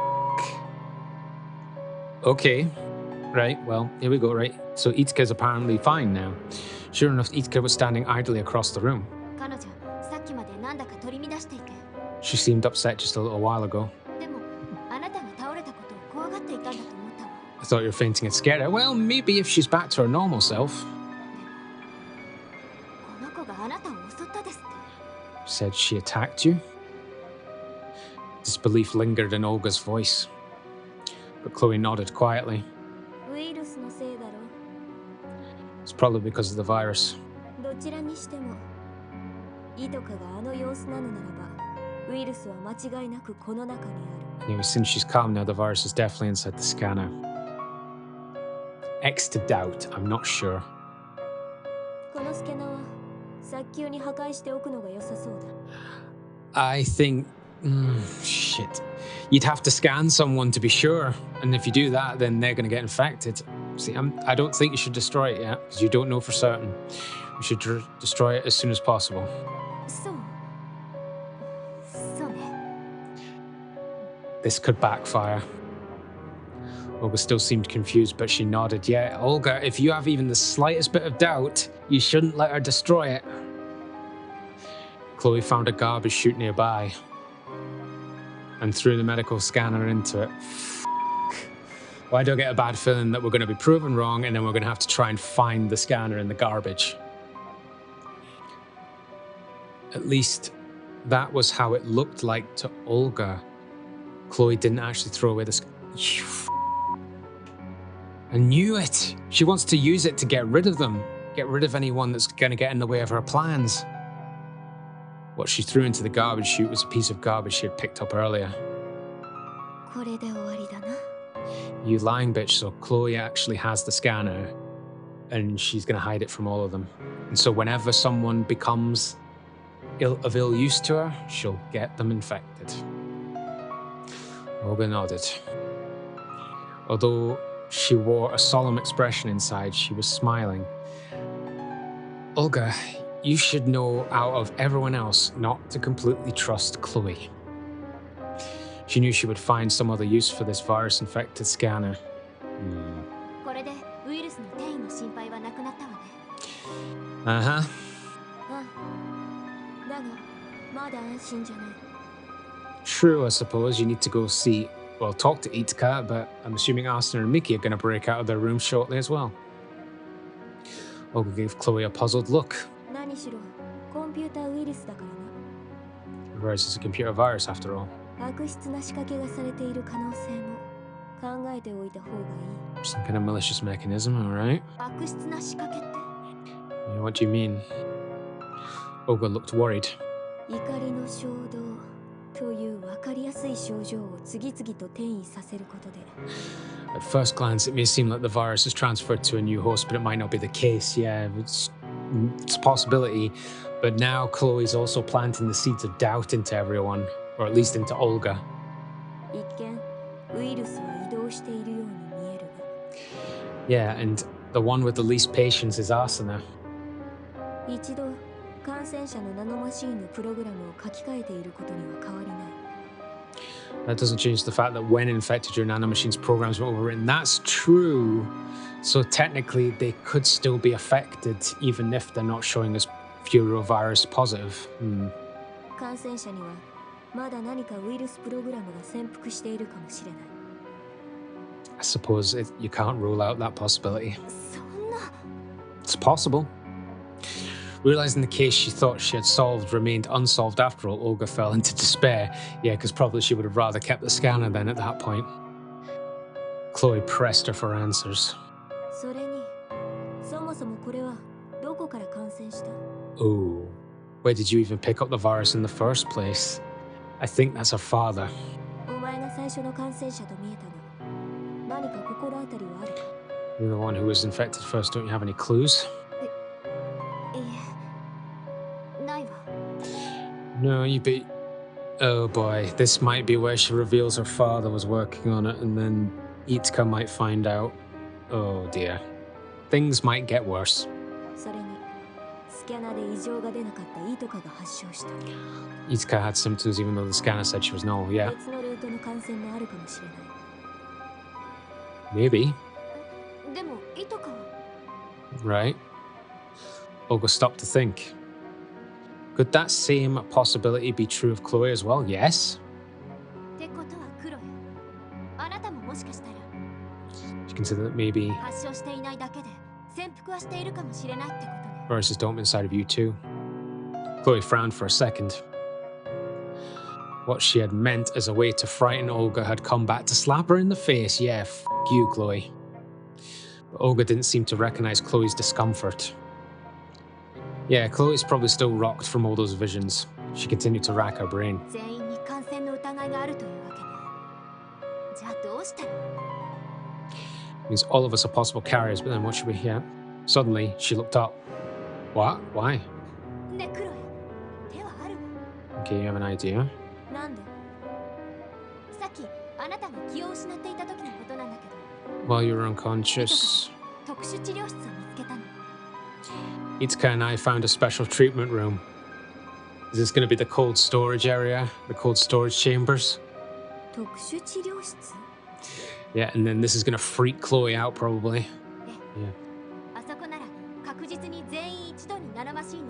Okay. Right, well, here we go, right? So Jitka'S apparently fine now. Sure enough, Jitka was standing idly across the room. She seemed upset just a little while ago. I thought you were fainting and scared her. Well, maybe if she's back to her normal self. Said she attacked you? Disbelief lingered in Olga's voice, but Chloe nodded quietly. It's probably because of the virus. Anyway, since she's calm now, the virus is definitely inside the scanner. X to doubt, I'm not sure. I think... shit. You'd have to scan someone to be sure, and if you do that, then they're going to get infected. See, I don't think you should destroy it yet, because you don't know for certain. You should destroy it as soon as possible. This could backfire. Olga still seemed confused, but she nodded. Yeah, Olga, if you have even the slightest bit of doubt, you shouldn't let her destroy it. Chloe found a garbage chute nearby and threw the medical scanner into it. Why do I get a bad feeling that we're going to be proven wrong and then we're going to have to try and find the scanner in the garbage? At least that was how it looked like to Olga. Chloe didn't actually throw away the I knew it! She wants to use it to get rid of them. Get rid of anyone that's going to get in the way of her plans. What she threw into the garbage chute was a piece of garbage she had picked up earlier. You lying bitch, so Chloe actually has the scanner and she's going to hide it from all of them. And so whenever someone becomes of ill use to her, she'll get them infected. Olga nodded. Although she wore a solemn expression inside, she was smiling. Olga, you should know out of everyone else not to completely trust Chloe. She knew she would find some other use for this virus-infected scanner. Uh-huh. True, I suppose. You need to go see, well, talk to Jitka, but I'm assuming Asuna and Miki are going to break out of their room shortly as well. Olga gave Chloe a puzzled look. The virus is a computer virus, after all. Some kind of malicious mechanism, alright? Yeah, what do you mean? Olga looked worried. At first glance, it may seem like the virus is transferred to a new host, but it might not be the case. Yeah, it's a possibility. But now Chloe's also planting the seeds of doubt into everyone, or at least into Olga. Yeah, and the one with the least patience is Asuna. That doesn't change the fact that when infected, your nanomachines programs were overwritten. That's true. So technically, they could still be affected, even if they're not showing as Furovirus positive. I suppose you can't rule out that possibility. It's possible. Realizing the case she thought she had solved remained unsolved after all, Olga fell into despair. Yeah, because probably she would have rather kept the scanner then at that point. Chloe pressed her for answers. Oh, where did you even pick up the virus in the first place? I think that's her father. You're the one who was infected first. Don't you have any clues? No, you beat. Oh boy, this might be where she reveals her father was working on it, and then Jitka might find out. Oh dear. Things might get worse. Jitka had symptoms even though the scanner said she was normal, yeah. Maybe. Right. Olga stopped to think. Could that same possibility be true of Chloe as well? Yes. She considered that maybe viruses don't inside of you too. Chloe frowned for a second. What she had meant as a way to frighten Olga had come back to slap her in the face. Yeah, f you, Chloe. But Olga didn't seem to recognize Chloe's discomfort. Yeah, Chloe's probably still rocked from all those visions. She continued to rack her brain. Means all of us are possible carriers, but then what should we hear? Suddenly, she looked up. What? Why? Okay, you have an idea? While you were unconscious, Jitka and I found a special treatment room. Is this going to be the cold storage area? The cold storage chambers? Yeah, and then this is going to freak Chloe out probably.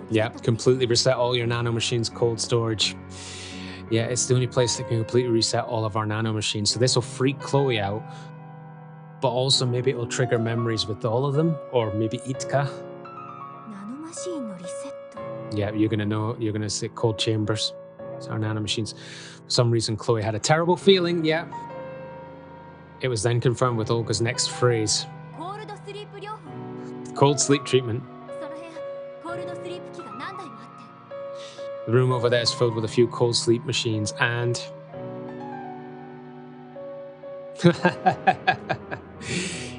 Yeah, completely reset all your nanomachines' cold storage. Yeah, it's the only place that can completely reset all of our nanomachines. So this will freak Chloe out, but also maybe it will trigger memories with all of them, or maybe Jitka. Yeah, you're gonna see cold chambers. It's our nanomachines. For some reason, Chloe had a terrible feeling. Yeah. It was then confirmed with Olga's next phrase. Cold sleep treatment. The room over there is filled with a few cold sleep machines and...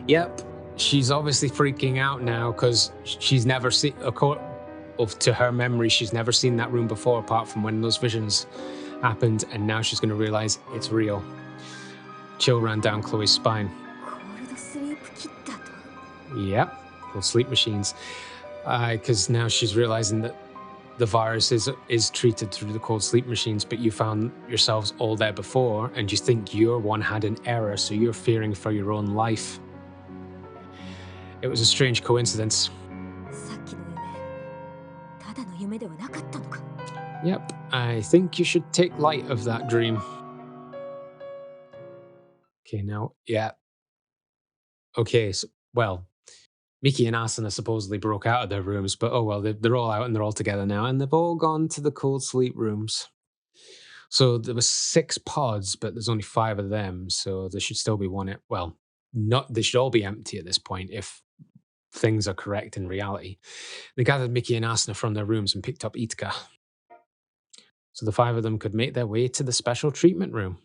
Yep, she's obviously freaking out now because she's never seen, to her memory, she's never seen that room before apart from when those visions happened, and now she's going to realize it's real. Chill ran down Chloe's spine. Yep, cold sleep machines. Because now she's realizing that the virus is treated through the cold sleep machines, but you found yourselves all there before, and you think your one had an error, so you're fearing for your own life. It was a strange coincidence. Yep, I think you should take light of that dream. Okay, now, yeah. Okay, so, well, Miki and Asuna supposedly broke out of their rooms, but oh well, they're all out and they're all together now, and they've all gone to the cold sleep rooms. So there were 6 pods, but there's only 5 of them, so there should still be one. Well, they should all be empty at this point if things are correct in reality. They gathered Miki and Asuna from their rooms and picked up Jitka. So the 5 of them could make their way to the special treatment room.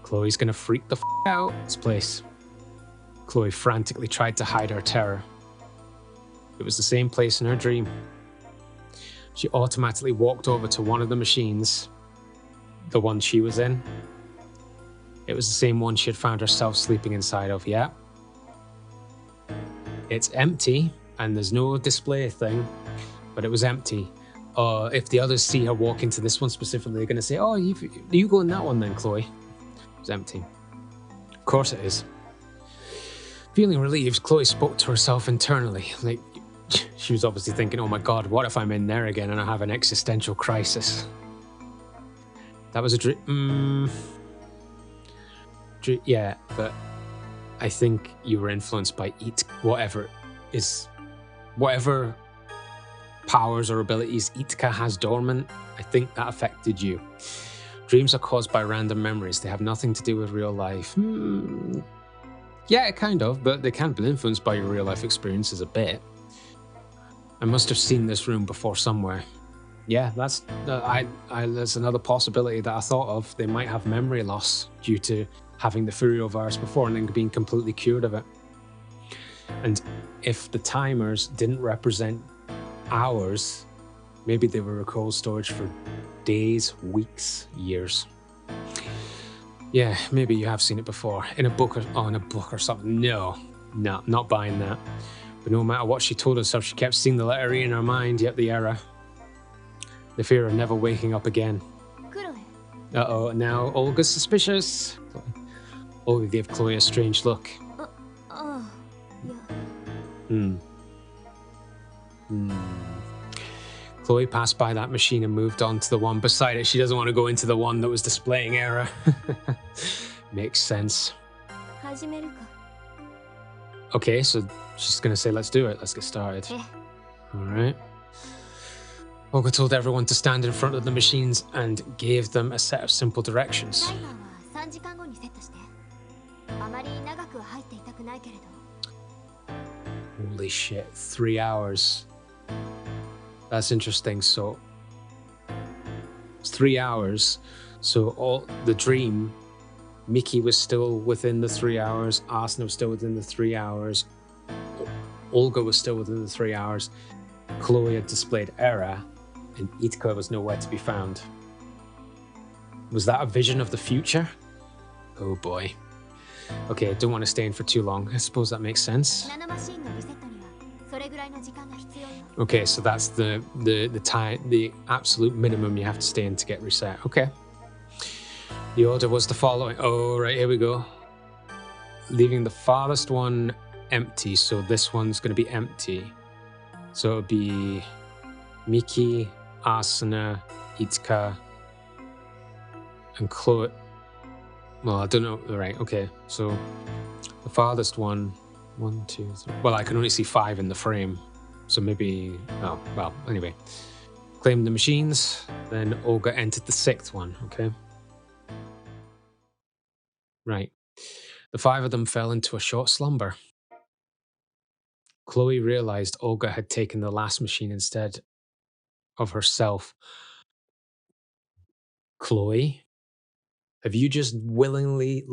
Chloe's gonna freak the f out this place. Chloe frantically tried to hide her terror. It was the same place in her dream. She automatically walked over to one of the machines, the one she was in. It was the same one she had found herself sleeping inside of, yeah. It's empty, and there's no display thing, but it was empty. If the others see her walk into this one specifically, they're going to say, oh, you go in that one then, Chloe. It's empty. Of course it is. Feeling relieved, Chloe spoke to herself internally. Like, she was obviously thinking, oh my God, what if I'm in there again and I have an existential crisis? That was a dream. Yeah, but I think you were influenced by whatever powers or abilities Jitka has dormant. I think that affected you. Dreams are caused by random memories. They have nothing to do with real life. Yeah, kind of, but they can be influenced by your real life experiences a bit. I must have seen this room before somewhere. Yeah, that's another possibility that I thought of. They might have memory loss due to having the Furiovirus before and then being completely cured of it. And if the timers didn't represent hours, maybe they were cold storage for days, weeks, years. Yeah, maybe you have seen it before in a book or something. No, not buying that. But no matter what she told herself, she kept seeing the letter E in her mind, yet the error. The fear of never waking up again. Uh-oh, now Olga's suspicious. Olga gave Chloe a strange look. Chloe passed by that machine and moved on to the one beside it. She doesn't want to go into the one that was displaying error. Makes sense. Okay, so she's going to say, let's do it. Let's get started. All right. Olga told everyone to stand in front of the machines and gave them a set of simple directions. Holy shit, 3 hours. That's interesting. So it's 3 hours. So all the dream, Mickey was still within the 3 hours. Arsena was still within the 3 hours. Olga was still within the 3 hours. Chloe had displayed error, and Jitka was nowhere to be found. Was that a vision of the future? Oh boy. Okay, I don't want to stay in for too long. I suppose that makes sense. Okay, so that's the absolute minimum you have to stay in to get reset. Okay. The order was the following. Oh, right, here we go. Leaving the farthest one empty, so this one's going to be empty. So it'll be Miki, Arsena, Jitka, and Chloe. Well, I don't know. Right, okay. So the farthest one, 1, 2, 3. Well, I can only see 5 in the frame. So maybe, oh, well, anyway. Claimed the machines, then Olga entered the 6th one, okay? Right. The 5 of them fell into a short slumber. Chloe realized Olga had taken the last machine instead of herself. Chloe, have you just willingly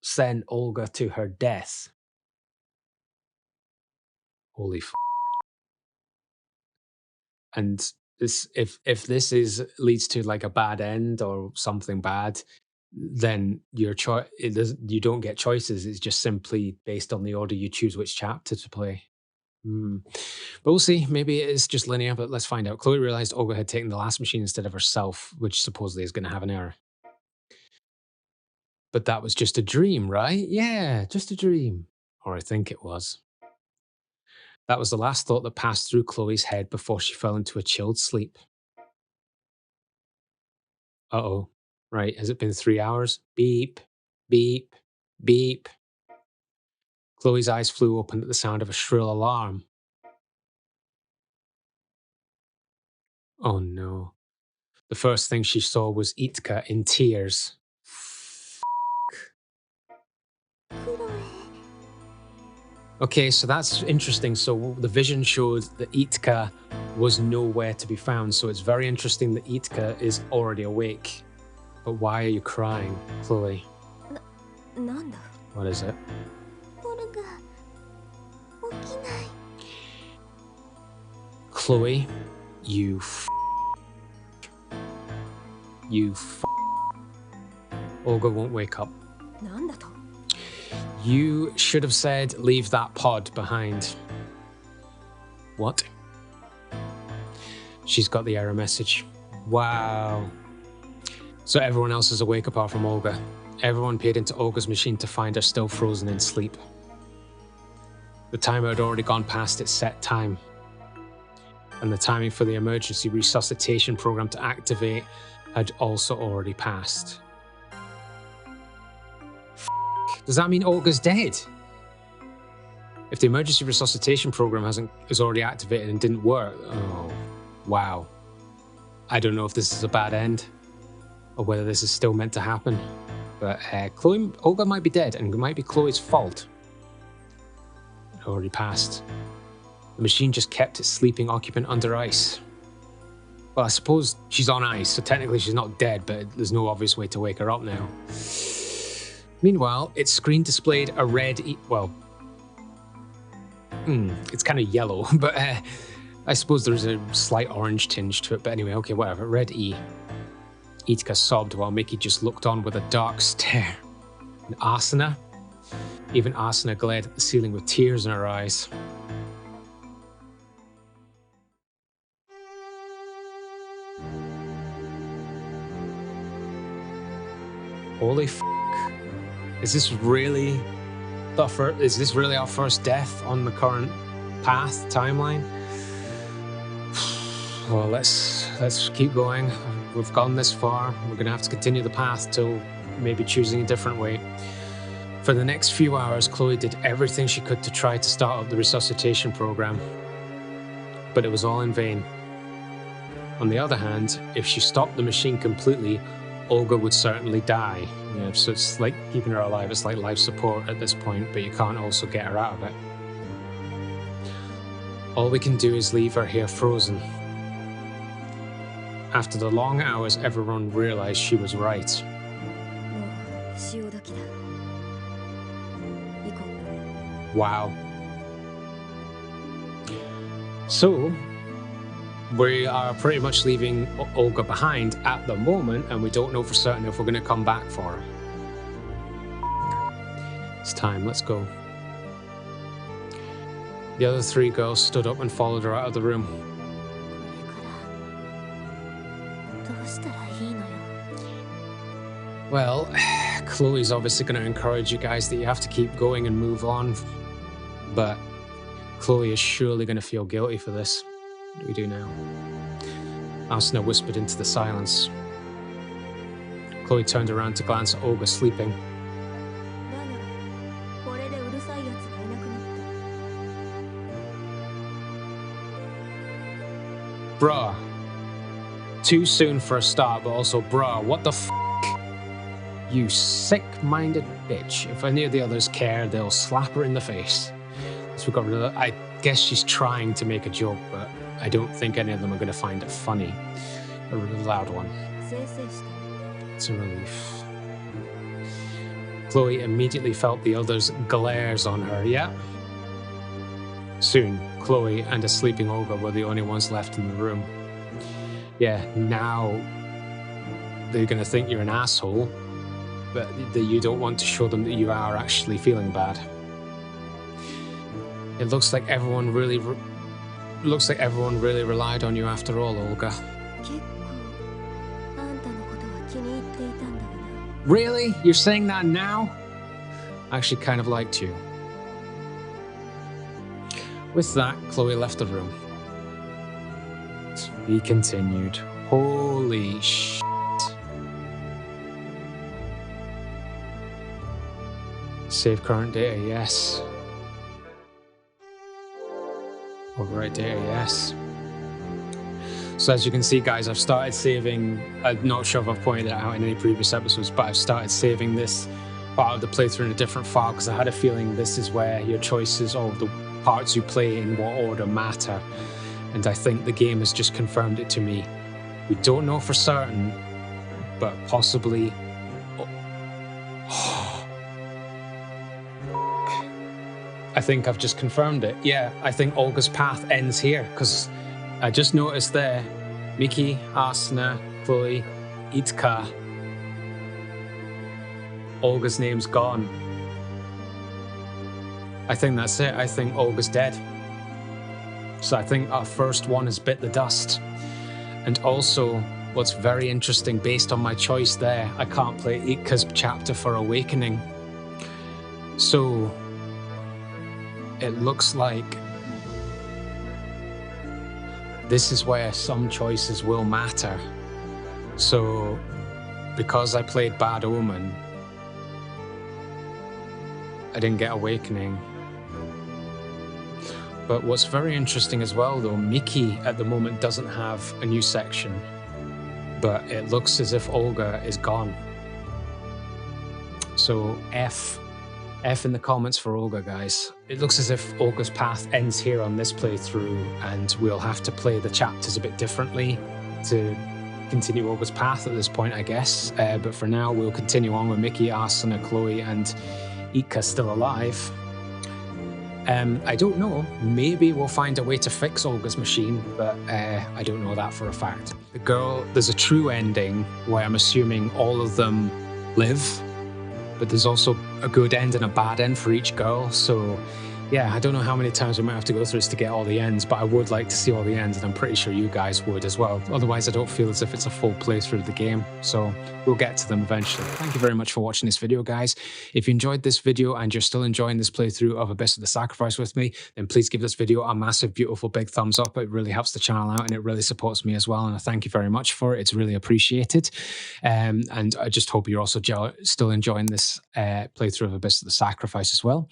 sent Olga to her death? Holy f***. And this, if this leads to like a bad end or something bad, then your choice, you don't get choices. It's just simply based on the order you choose which chapter to play. But we'll see. Maybe it is just linear, but let's find out. Chloe realized Olga had taken the last machine instead of herself, which supposedly is going to have an error. But that was just a dream, right? Yeah, just a dream. Or I think it was. That was the last thought that passed through Chloe's head before she fell into a chilled sleep. Uh-oh. Right, has it been 3 hours? Beep, beep, beep. Chloe's eyes flew open at the sound of a shrill alarm. Oh no. The first thing she saw was Jitka in tears. Okay, so that's interesting. So the vision showed that Jitka was nowhere to be found. So it's very interesting that Jitka is already awake. But why are you crying, Chloe? What is it? Chloe, you Olga won't wake up. You should have said, leave that pod behind. What? She's got the error message. Wow. So everyone else is awake apart from Olga. Everyone peered into Olga's machine to find her still frozen in sleep. The timer had already gone past its set time. And the timing for the emergency resuscitation program to activate had also already passed. Does that mean Olga's dead? If the emergency resuscitation program is already activated and didn't work, oh, wow. I don't know if this is a bad end or whether this is still meant to happen. But Olga might be dead and it might be Chloe's fault. It already passed. The machine just kept its sleeping occupant under ice. Well, I suppose she's on ice, so technically she's not dead, but there's no obvious way to wake her up now. Meanwhile, its screen displayed a red it's kind of yellow, but I suppose there's a slight orange tinge to it. But anyway, okay, whatever. Red E. Jitka sobbed while Mickey just looked on with a dark stare. And Asuna? Even Asuna glared at the ceiling with tears in her eyes. Holy f***. Is this really our first death on the current path timeline? Well, let's keep going. We've gone this far. We're gonna have to continue the path till maybe choosing a different way. For the next few hours, Chloe did everything she could to try to start up the resuscitation program, but it was all in vain. On the other hand, if she stopped the machine completely, Olga would certainly die. Yeah, so it's like keeping her alive. It's like life support at this point, but you can't also get her out of it. All we can do is leave her here frozen. After the long hours, everyone realized she was right. Wow. So, we are pretty much leaving Olga behind at the moment, and we don't know for certain if we're going to come back for her. It's time, let's go. The other three girls stood up and followed her out of the room. Well, Chloe's obviously going to encourage you guys that you have to keep going and move on, but Chloe is surely going to feel guilty for this. What do we do now? Asuna whispered into the silence. Chloe turned around to glance at Olga sleeping. Bruh. Too soon for a start, but also bruh, what the f***? You sick-minded bitch. If any of the others care, they'll slap her in the face. So we got rid of that. I guess she's trying to make a joke, but I don't think any of them are going to find it funny. A really loud one. It's a relief. Chloe immediately felt the others' glares on her, yeah? Soon, Chloe and a sleeping Olga were the only ones left in the room. Yeah, now they're going to think you're an asshole, but that you don't want to show them that you are actually feeling bad. It looks like everyone really relied on you after all, Olga. Really? You're saying that now? I actually kind of liked you. With that, Chloe left the room. To be continued. Holy shit. Save current data, yes. Overwrite data, yes. So as you can see, guys, I've started saving, I'm not sure if I've pointed it out in any previous episodes, but I've started saving this part of the playthrough in a different file because I had a feeling this is where your choices of the parts you play in what order matter. And I think the game has just confirmed it to me. We don't know for certain, but possibly... I think I've just confirmed it. Yeah, I think Olga's path ends here, because I just noticed there, Mickey, Asuna, Chloe, Jitka. Olga's name's gone. I think that's it. I think Olga's dead. So I think our first one has bit the dust. And also, what's very interesting, based on my choice there, I can't play Jitka's chapter for Awakening. So it looks like this is where some choices will matter. So because I played Bad Omen, I didn't get Awakening. But what's very interesting as well, though, Mickey at the moment doesn't have a new section, but it looks as if Olga is gone. So F in the comments for Olga, guys. It looks as if Olga's path ends here on this playthrough, and we'll have to play the chapters a bit differently to continue Olga's path at this point, I guess. But for now, we'll continue on with Mickey, Asuna, Chloe, and Ika still alive. I don't know. Maybe we'll find a way to fix Olga's machine, but I don't know that for a fact. The girl, there's a true ending where I'm assuming all of them live, but there's also a good end and a bad end for each girl. So yeah, I don't know how many times we might have to go through this to get all the ends, but I would like to see all the ends, and I'm pretty sure you guys would as well. Otherwise, I don't feel as if it's a full playthrough of the game, so we'll get to them eventually. Thank you very much for watching this video, guys. If you enjoyed this video and you're still enjoying this playthrough of Abyss of the Sacrifice with me, then please give this video a massive, beautiful, big thumbs up. It really helps the channel out, and it really supports me as well, and I thank you very much for it. It's really appreciated. And I just hope you're also still enjoying this playthrough of Abyss of the Sacrifice as well.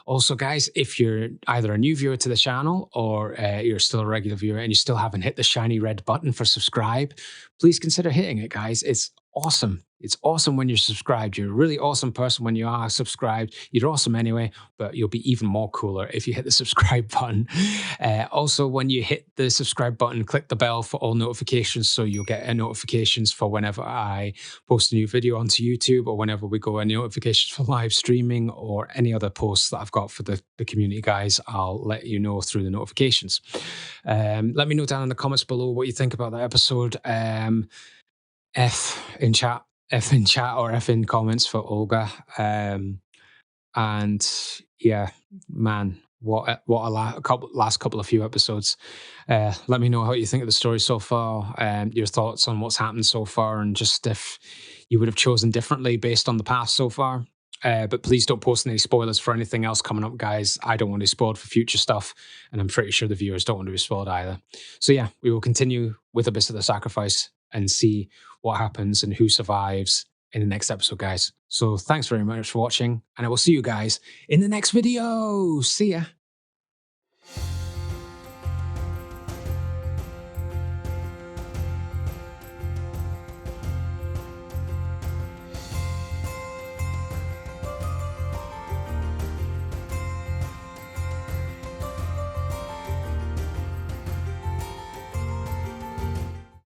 Also, guys, if you're either a new viewer to the channel or you're still a regular viewer and you still haven't hit the shiny red button for subscribe, please consider hitting it, guys. It's awesome. It's awesome when you're subscribed. You're a really awesome person when you are subscribed. You're awesome anyway, but you'll be even more cooler if you hit the subscribe button. Also, when you hit the subscribe button, click the bell for all notifications so you'll get notifications for whenever I post a new video onto YouTube, or whenever we go any notifications for live streaming or any other posts that I've got for the community, guys. I'll let you know through the notifications. Let me know down in the comments below what you think about that episode. F in chat or F in comments for Olga. And yeah, man, what a last couple of few episodes. Let me know how you think of the story so far, your thoughts on what's happened so far, and just if you would have chosen differently based on the past so far. But please don't post any spoilers for anything else coming up, guys. I don't want to be spoiled for future stuff, and I'm pretty sure the viewers don't want to be spoiled either. So yeah, we will continue with Abyss of the Sacrifice and see what happens and who survives in the next episode, guys. So thanks very much for watching, and I will see you guys in the next video. See ya.